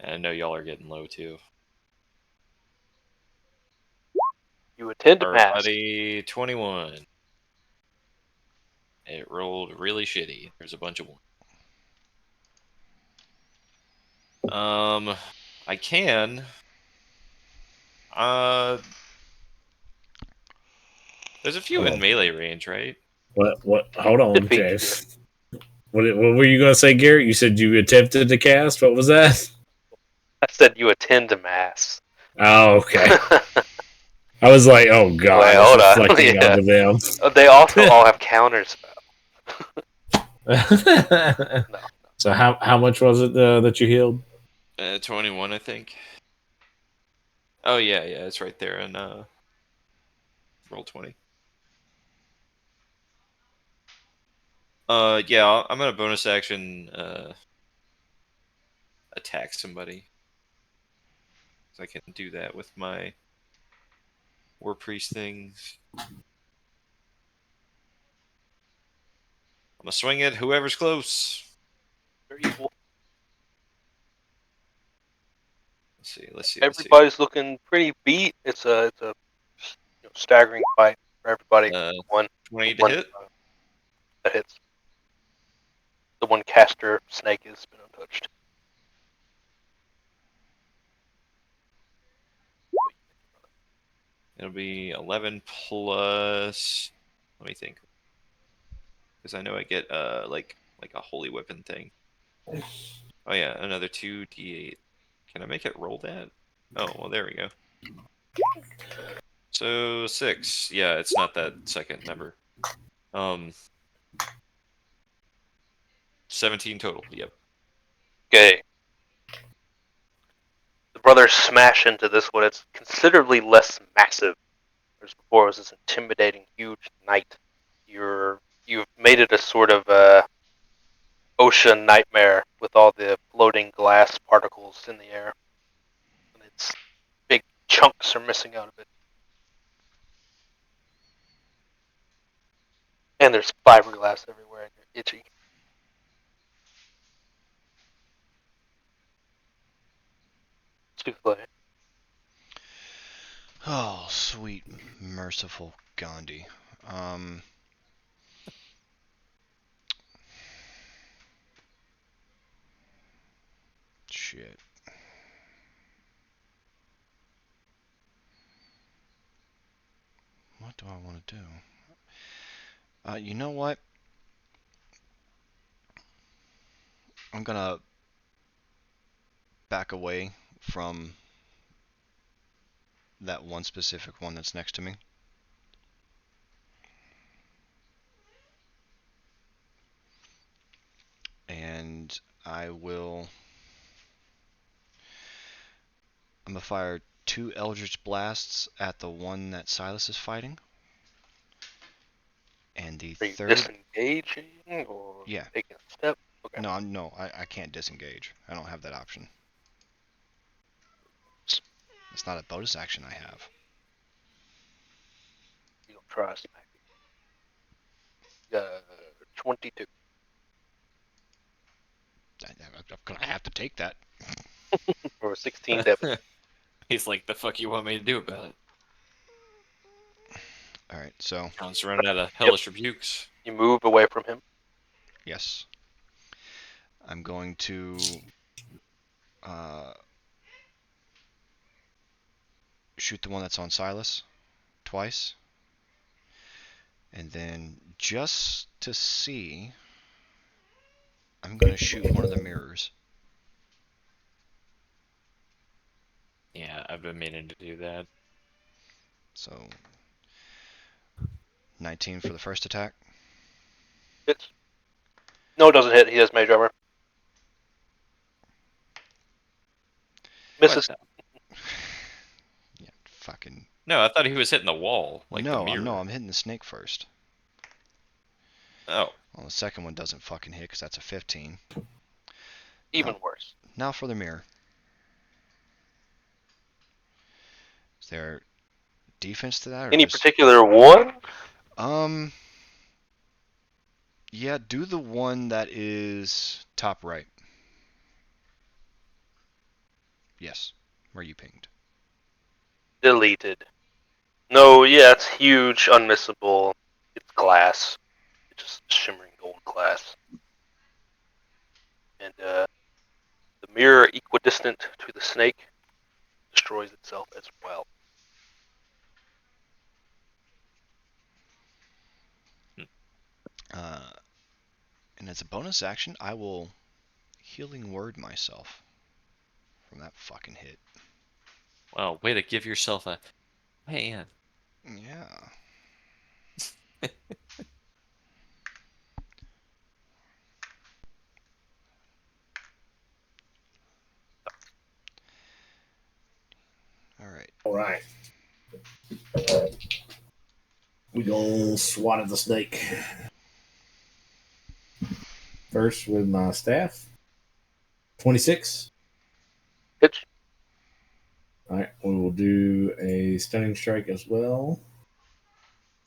And I know y'all are getting low too. You attend Our mass. buddy 21. It rolled really shitty. There's a bunch of one. I can. There's a few in melee range, right? What? Hold on, Should be, Chase. What were you gonna say, Garrett? You said you attempted to cast. What was that? I said you attend mass. Oh, okay. I was like, oh god, Wait, it's hold on. reflecting Yeah. onto them. They also all have counters. No. So how much was it that you healed? 21, I think. Oh yeah, it's right there in roll 20. Yeah, I'm gonna bonus action attack somebody. So I can do that with my War Priest things. I'm gonna swing it. Whoever's close. They're evil. Let's see. Everybody's looking pretty beat. It's a staggering fight for everybody. 20 to hit. That hits. The one caster snake has been untouched. It'll be 11 plus. Let me think, because I know I get like a holy weapon thing. Oh yeah, another 2d8. Can I make it roll that? Oh well, there we go. So 6. Yeah, it's not that second number. 17 total. Yep. Okay. The brothers smash into this one. It's considerably less massive. Whereas before it was this intimidating, huge knight. You've made it a sort of ocean nightmare with all the floating glass particles in the air. And its big chunks are missing out of it. And there's fiberglass everywhere and you're itchy. Souffle. Oh, sweet, merciful Gandhi. Shit. What do I want to do? You know what? I'm gonna back away from that one specific one that's next to me. And I'm gonna fire 2 Eldritch Blasts at the one that Silas is fighting. And the Are you third... disengaging or Yeah. taking a step? Okay. No, I can't disengage. I don't have that option. It's not a bonus action I have. You don't try to smack it. 22. I'm gonna have to take that. Or 16 damage. He's like, the fuck you want me to do about it? Alright, so... Counts running out of hellish rebukes. You move away from him. Yes. I'm going to... shoot the one that's on Silas twice. And then, just to see... I'm gonna shoot one of the mirrors. Yeah, I've been meaning to do that. So... 19 for the first attack. Hits. No, it doesn't hit. He has mage armor. Misses. Yeah, fucking... No, I thought he was hitting the wall, like the no, mirror. I'm hitting the snake first. Oh. Well, the second one doesn't fucking hit because that's a 15. Even No. worse. Now for the mirror. Is there defense to that? Or Any just... particular one? Yeah, Yeah, do the one that is top right. Yes, where you pinged. Deleted. No, yeah, it's huge, unmissable. It's glass. It's just shimmering gold glass. And the mirror equidistant to the snake destroys itself as well. And as a bonus action, I will healing word myself from that fucking hit. Wow, way to give yourself a hand. Yeah. All right. All right. We gonna swat at the snake. First with my staff. 26. Hitch. All right, we will do a stunning strike as well.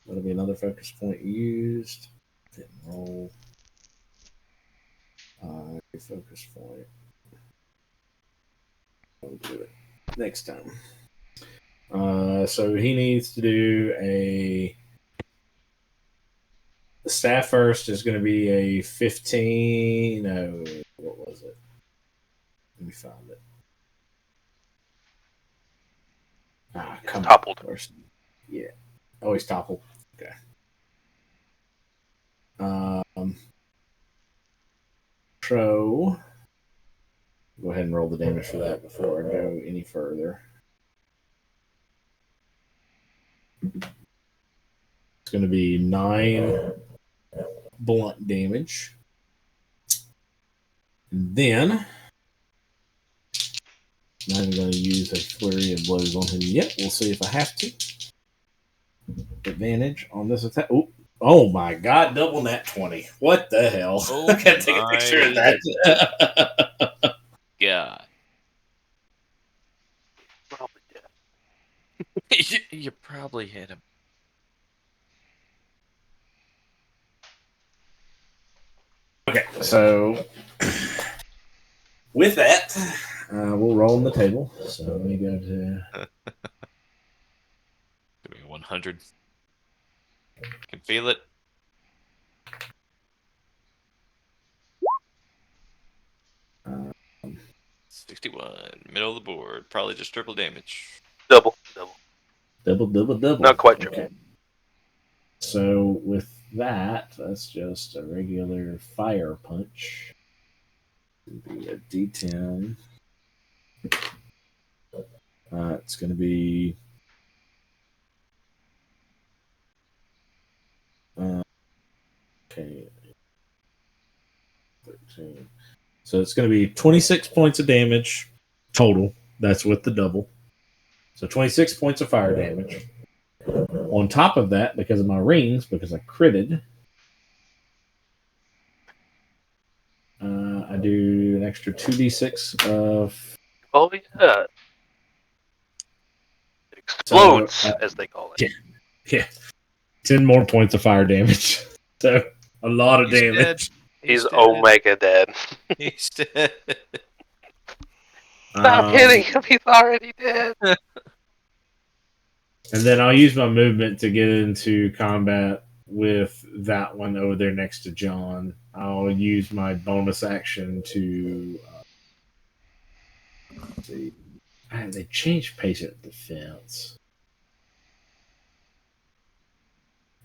That'll be another focus point used. Hit and roll. Focus point. I'll do it next time. So he needs to do a. The staff first is going to be a 15. No, what was it? Let me find it. Come toppled. on. Yeah. Oh, he's toppled. Okay. So, go ahead and roll the damage for that before I go any further. It's going to be 9 blunt damage. And then, I'm going to use a flurry of blows on him yet. We'll see if I have to. Advantage on this attack. Oh my god, double nat 20. What the hell? Oh I gotta take a picture of that. God. Probably dead. You probably hit him. Okay, so with that, we'll roll on the table. So let me go to. Give me 100. Can feel it. 61. Middle of the board. Probably just triple damage. Double. Double. Not quite triple. Okay. So with that, that's just a regular fire punch. It'll be a D10. It's going to be. Okay. 13. So it's going to be 26 points of damage total. That's with the double. So 26 points of fire damage. On top of that, because of my rings, because I critted, I do an extra 2d6 of. Oh, yeah. It explodes, So, as they call it. Yeah. 10 more points of fire damage. So a lot of He's damage. dead. He's dead. Omega dead. He's dead. Stop hitting him. He's already dead. And then I'll use my movement to get into combat with that one over there next to John. I'll use my bonus action to. Let's see. They changed patient defense.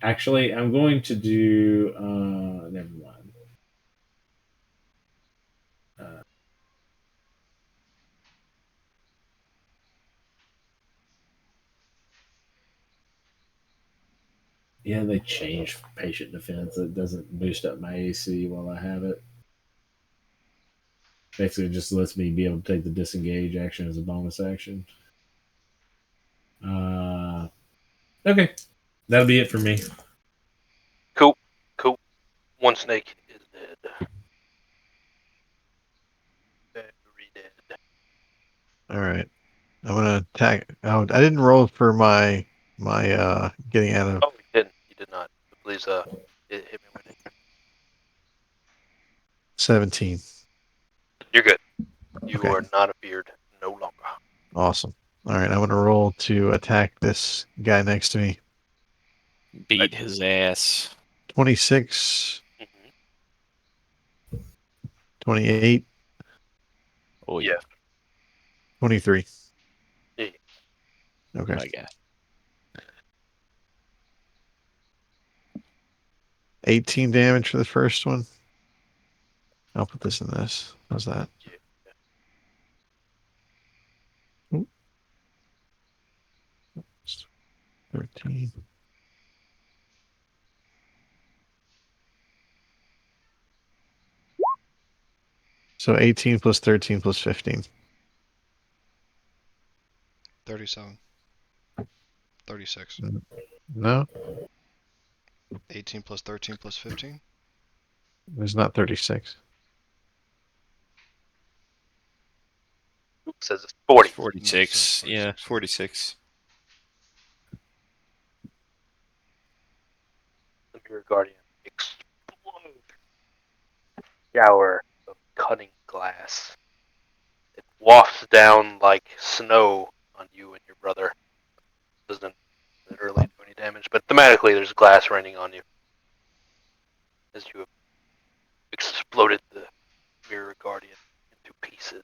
Actually, I'm going to do. Never mind. Yeah, they changed patient defense. It doesn't boost up my AC while I have it. Basically, it just lets me be able to take the disengage action as a bonus action. Okay. That'll be it for me. Cool. One snake is dead. Very dead. All right. I'm gonna attack. Oh, I didn't roll for my getting out of. Oh, he didn't. He did not. Please, hit me with it. 17. You're good. You Okay. are not a beard no longer. Awesome. All right, I'm gonna roll to attack this guy next to me. Beat his ass. 26, Mm-hmm. 28, Oh yeah. Yeah. 23. Yeah. Okay. My God. 18 damage for the first one. I'll put this in this. How's that? Yeah. Oop. 13. So 18 plus 13 plus 15. 37. 36. No, 18 plus 13 plus 15. there's not 36. Oops, says it's It's 40. 46. No, Yeah, 46. 46. The Mirror Guardian explodes. Shower of cutting glass. It wafts down like snow on you and your brother. Doesn't literally do any damage, but thematically there's glass raining on you as you have exploded the Mirror Guardian into pieces.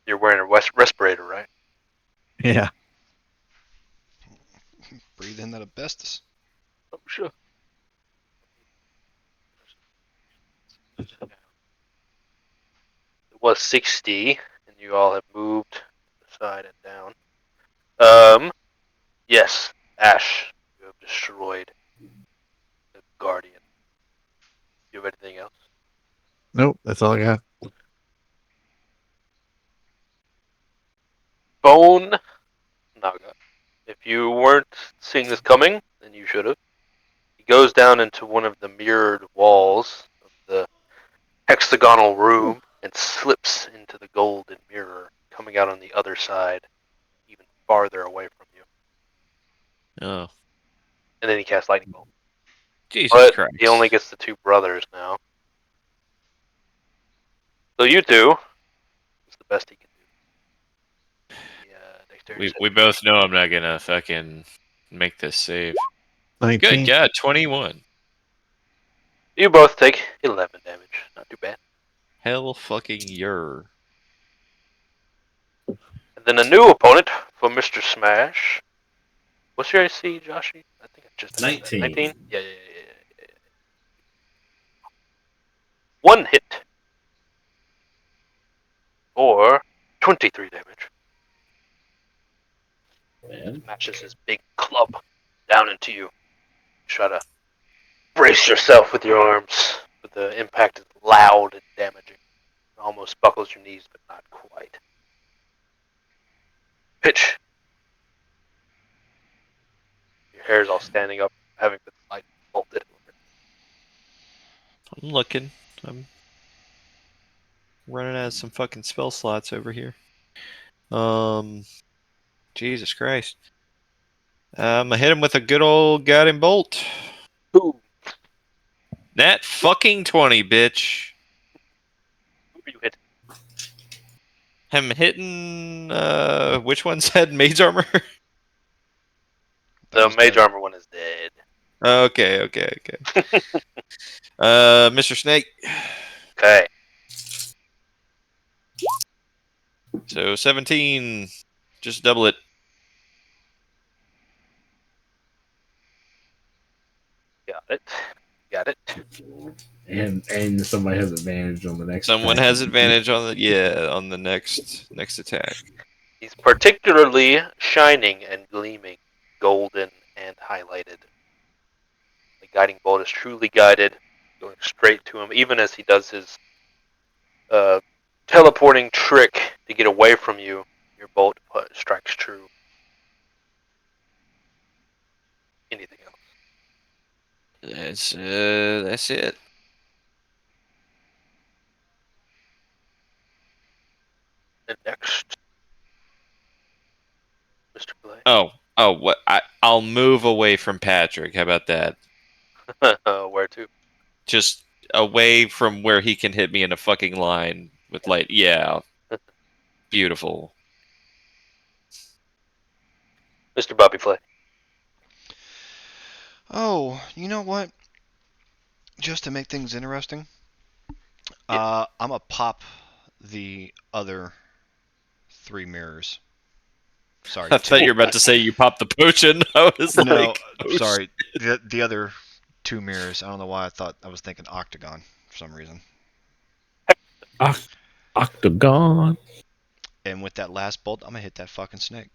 You're wearing a respirator, right? Yeah. Breathe in that asbestos. Oh, sure. It was 60, and you all have moved to the side and down. Yes, Ash, you have destroyed the Guardian. Do you have anything else? Nope, that's all I got. Bone Naga. If you weren't seeing this coming, then you should have. He goes down into one of the mirrored walls of the hexagonal room and slips into the golden mirror, coming out on the other side, even farther away from you. Oh, And then he casts lightning bolt. Jesus But Christ. he only gets the two brothers now. So you two, it's the best he can do. Dexterity We both know I'm not gonna fucking make this save. Good 19. God, 21. You both take 11 damage. Not too bad. Hell fucking yer. And then a new opponent for Mr. Smash. What's your AC, Joshy? I think I just asked that. 19. 19? Yeah. One hit for 23 damage. Man. Smashes his big club down into you. Try to brace yourself with your arms. But the impact is loud and damaging. It almost buckles your knees, but not quite. Pitch. Your hair's all standing up, having been light bolted. I'm looking. I'm running out of some fucking spell slots over here. Jesus Christ. I hit him with a good old guiding bolt. Who? That fucking 20, bitch. Who are you hitting? I'm hitting, which one said mage armor? That The was mage dead. armor one is dead. Okay. Mr. Snake. Okay. So 17. Just double it. Got it. And somebody has advantage on the next. Someone attack. has advantage on the next attack. He's particularly shining and gleaming, golden and highlighted. The guiding bolt is truly guided, going straight to him, even as he does his teleporting trick to get away from you. Your bolt strikes true. Anything else? That's it. And next, Mr. Clay. What? I'll move away from Patrick. How about that? Where to? just away from where he can hit me in a fucking line with light. Yeah, beautiful. Mr. Bobby Flay. Oh, you know what? Just to make things interesting, Yeah. I'm gonna pop the other 3 mirrors. Sorry, I thought 2. you were about to say you popped the potion. I was No, like, oh, sorry. The other 2 mirrors. I don't know why I thought I was thinking octagon for some reason. Octagon. And with that last bolt, I'm gonna hit that fucking snake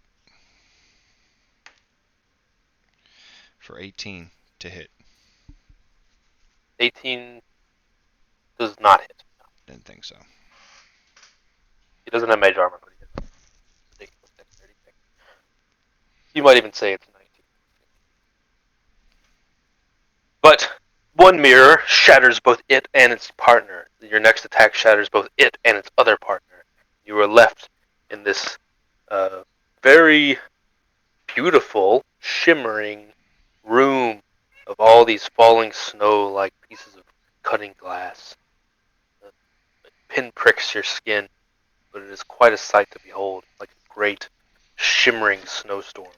for 18 to hit. 18 does not hit. Didn't think so. He doesn't have mage armor, but he has a ridiculous dexterity check. You might even say it's 19. But one mirror shatters both it and its partner. Your next attack shatters both it and its other partner. You are left in this very beautiful, shimmering room of all these falling snow like pieces of cutting glass. It pinpricks your skin, but it is quite a sight to behold, like a great shimmering snowstorm.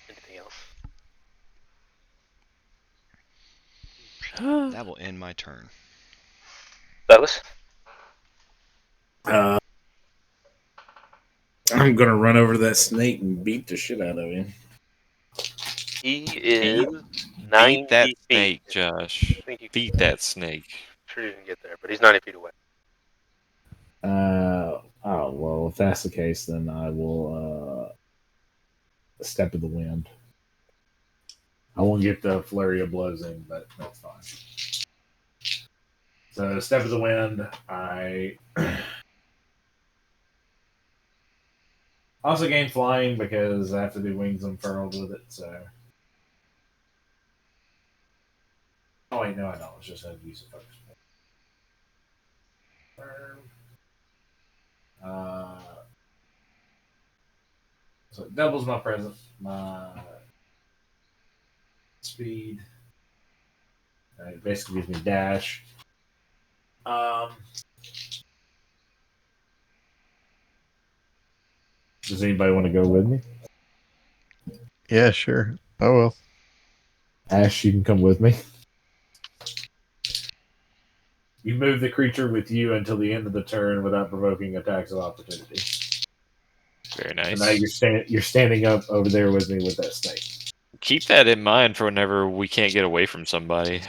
Anything else? That will end my turn. Silas? I'm gonna run over to that snake and beat the shit out of him. He is beat 90 that feet. snake, Josh. I think you Beat that snake. sure you can get there, but he's 90 feet away. Oh well, if that's the case, then I will step of the wind. I won't get the flurry of blows in, but that's fine. So step of the wind, I also gain flying because I have to do wings unfurled with it. So, oh wait, no, I don't. It's just have to use it first. So it doubles my present, my speed. It basically gives me dash. Does anybody want to go with me? Yeah, sure. Oh well. Ash, you can come with me. You move the creature with you until the end of the turn without provoking attacks of opportunity. Very So now nice. you're standing up over there with me with that snake. Keep that in mind for whenever we can't get away from somebody.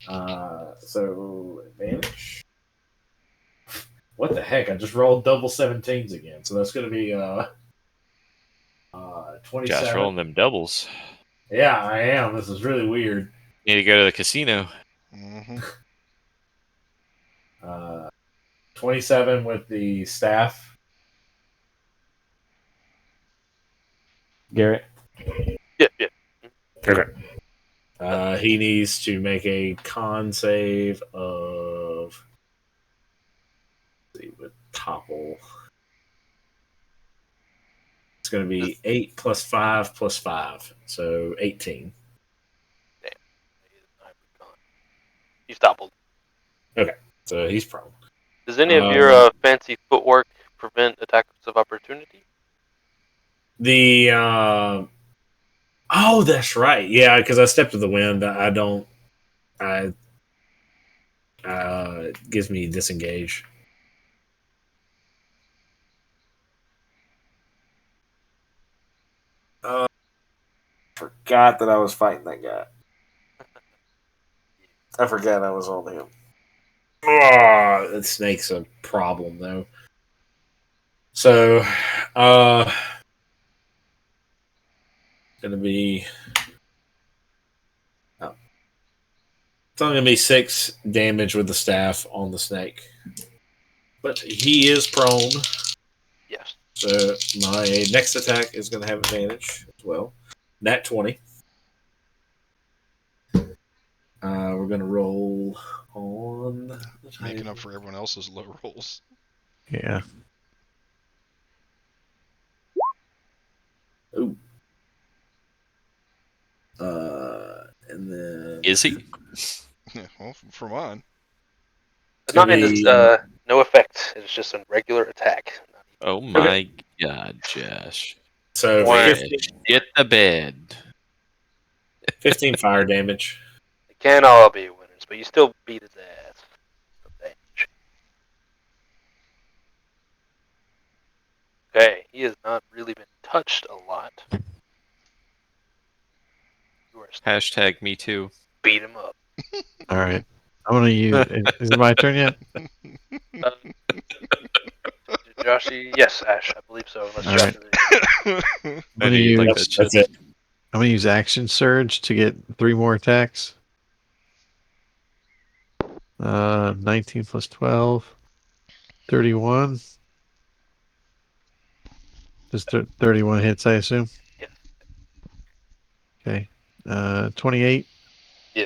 So advantage. What the heck? I just rolled double 17s again. So that's going to be 27. Josh rolling them doubles. Yeah, I am. This is really weird. Need to go to the casino. Mm-hmm. 27 with the staff. Garrett. Yeah. Okay. He needs to make a con save of. Let's see, with topple. It's going to be 8 plus 5 plus 5. So 18. Damn. He's toppled. So he's prone. Does any of your fancy footwork prevent attacks of opportunity? The oh, that's right. Yeah, because I stepped to the wind. I don't. I it gives me disengage. Forgot that I was fighting that guy. I forgot I was on him. Oh, that snake's a problem though. So, gonna be. Oh. It's only gonna be 6 damage with the staff on the snake, but he is prone. Yes. So my next attack is gonna have advantage as well. Nat 20. We're gonna roll on Making up for everyone else's low rolls. Yeah. Ooh. And then Is he? Yeah, well, for mine. It's The gonna 9 is be no effect. It's just a regular attack. Oh my god, Josh. so One. 15, Get the bed. 15 fire damage. They can't all be winners, but you still beat his ass. Damage. Okay, he has not really been touched a lot. You are still Hashtag me too. beat him up. All right. I'm gonna use. Is it my turn yet? Uh, Joshy, yes, Ash, I believe so. Unless All Josh right. is I'm I gonna knew you'd like use. that shit. That's it. I'm gonna use action surge to get 3 more attacks. 19 plus 12, 31. Just 31 hits, I assume. Yeah. Okay. 28, Yeah.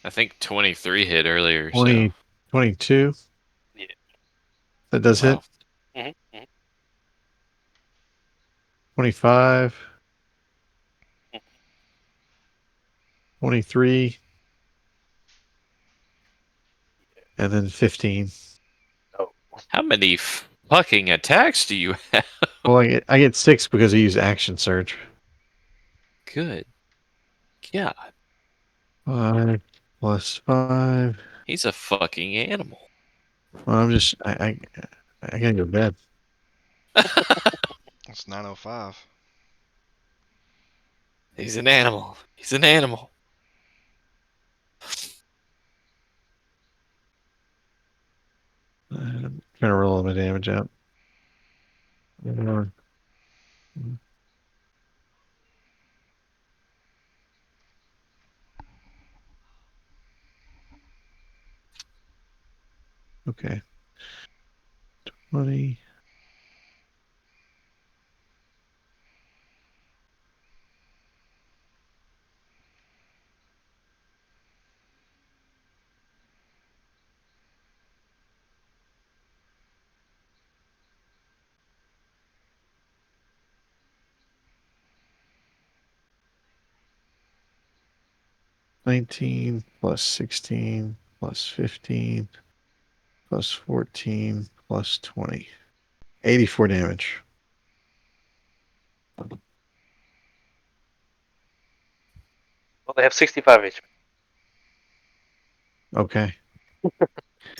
I think 23 hit earlier, 20, so 22. Yeah. That does hit. wow. Mm-hmm. 25, Mm-hmm. 23, and then 15. Oh. How many fucking attacks do you have? Well, I get 6 because I use action surge. Good. God, 5 plus 5. he's a fucking animal. Well, I gotta go to bed. It's 9:05. He's an animal. He's an animal. I'm trying to roll all my damage out. Okay. 20. $19 plus 16 plus 15 plus 14 plus 20. 84 damage. Well, they have 65 HP. Okay.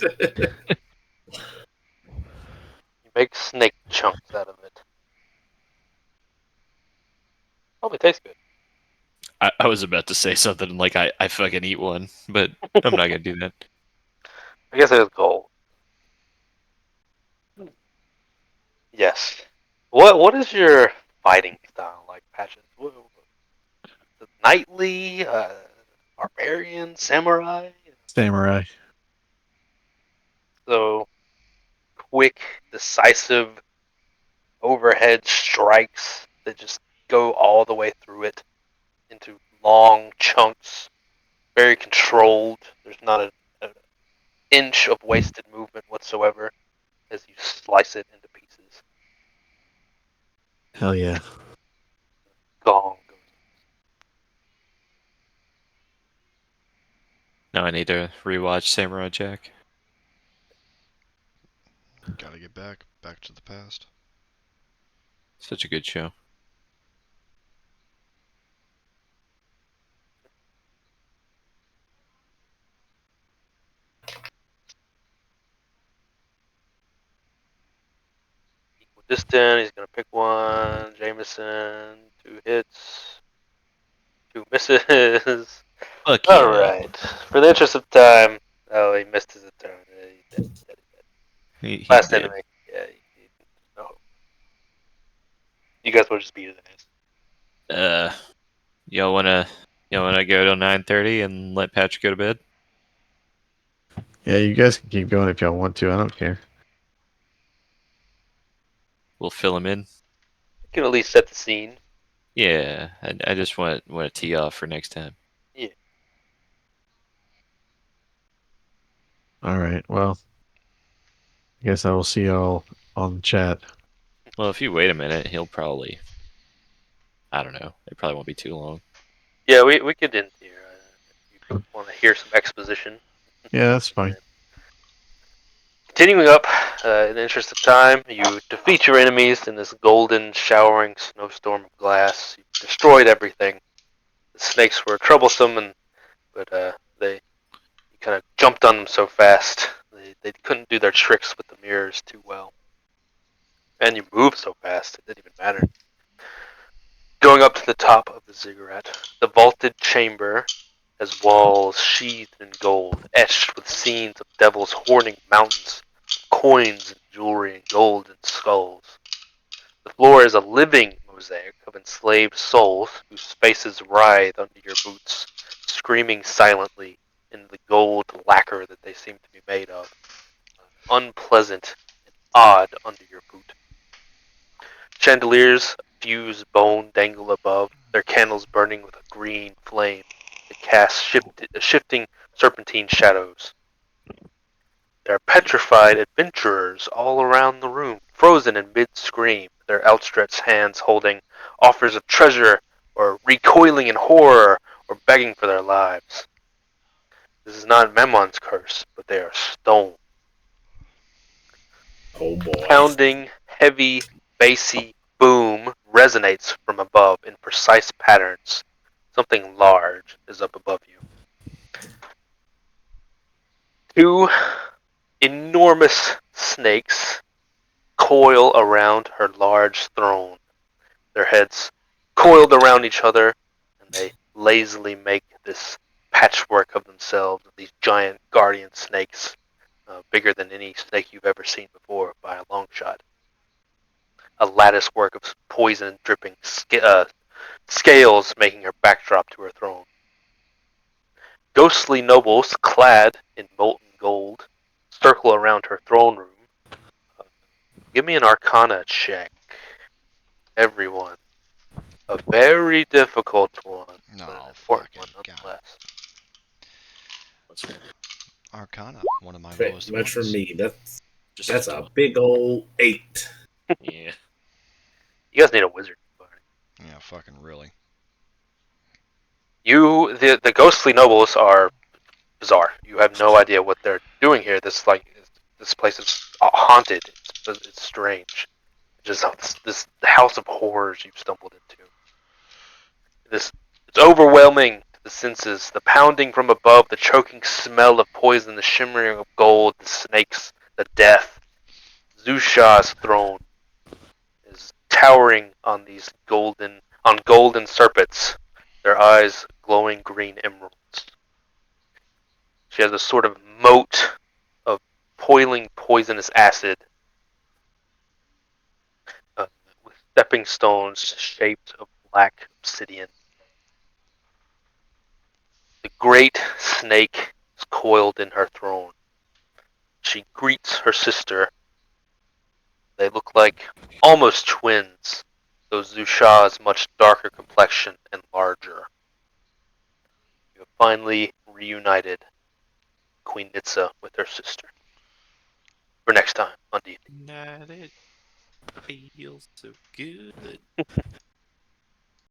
You make snake chunks out of it. Probably tastes good. I was about to say something like I fucking eat one, but I'm not gonna do that. I guess it is gold. Yes. What is your fighting style like, Patches? Knightly, barbarian, samurai? Samurai. So quick, decisive overhead strikes that just go all the way through it into long chunks, very controlled. There's not an inch of wasted movement whatsoever as you slice it into pieces. Hell yeah. Gong goes. Now I need to rewatch Samurai Jack. Gotta get back to the past. Such a good show. Equidistant, he's going to pick one. Jameson, 2 hits, 2 misses. Fuck yeah. Alright. For the interest of time, oh, he missed his turn. He's dead, he's dead, he's dead. He Last did. enemy. Yeah, no hope. You guys will just beat his ass. Y'all wanna go till 9:30 and let Patrick go to bed? Yeah, you guys can keep going if y'all want to. I don't care. We'll fill him in. You can at least set the scene. Yeah, I just want to tee off for next time. Yeah. All right. Well, I guess I will see y'all on chat. Well, if you wait a minute, he'll probably I don't know. It probably won't be too long. Yeah, we could end here. If you want to hear some exposition. Yeah, that's fine. Continuing up, in the interest of time, you defeat your enemies in this golden, showering snowstorm of glass. You destroyed everything. The snakes were troublesome, but they you kind of jumped on them so fast. They couldn't do their tricks with the mirrors too well. And you moved so fast, it didn't even matter. Going up to the top of the ziggurat, the vaulted chamber has walls sheathed in gold, etched with scenes of devils hoarding mountains, coins and jewelry and gold and skulls. The floor is a living mosaic of enslaved souls whose faces writhe under your boots, screaming silently in the gold lacquer that they seem to be made of, unpleasant and odd under your boot. Chandeliers of fused bone dangle above, their candles burning with a green flame that casts shifting serpentine shadows. There are petrified adventurers all around the room, frozen in mid-scream, their outstretched hands holding offers of treasure, or recoiling in horror, or begging for their lives. This is not Memmon's curse, but they are stone. Oh boy. Pounding, heavy, bassy boom resonates from above in precise patterns. Something large is up above you. Two enormous snakes coil around her large throne, their heads coiled around each other, and they lazily make this patchwork of themselves, these giant guardian snakes, bigger than any snake you've ever seen before by a long shot. A lattice work of poison dripping scales making her backdrop to her throne. Ghostly nobles clad in molten gold circle around her throne room. Give me an Arcana check, everyone. A very difficult one, but an No, important fucking one God. nonetheless. Arcana, one of my Okay, lowest much for ones. me. Just That's a big old 8. yeah. You guys need a wizard. Yeah, fucking really. The ghostly nobles are bizarre. You have no idea what they're doing here. This place is haunted. It's strange. Just this house of horrors you've stumbled into. It's overwhelming to the senses. The pounding from above, the choking smell of poison, the shimmering of gold, the snakes, the death. Zusha's throne is towering on golden serpents, their eyes glowing green emeralds. She has a sort of moat of boiling poisonous acid, with stepping stones shaped of black obsidian. The great snake is coiled in her throne. She greets her sister. They look like almost twins, though Zusha's much darker complexion and larger. You have finally reunited Queen Nitsa with her sister. For next time on D&D. Not it feels so good.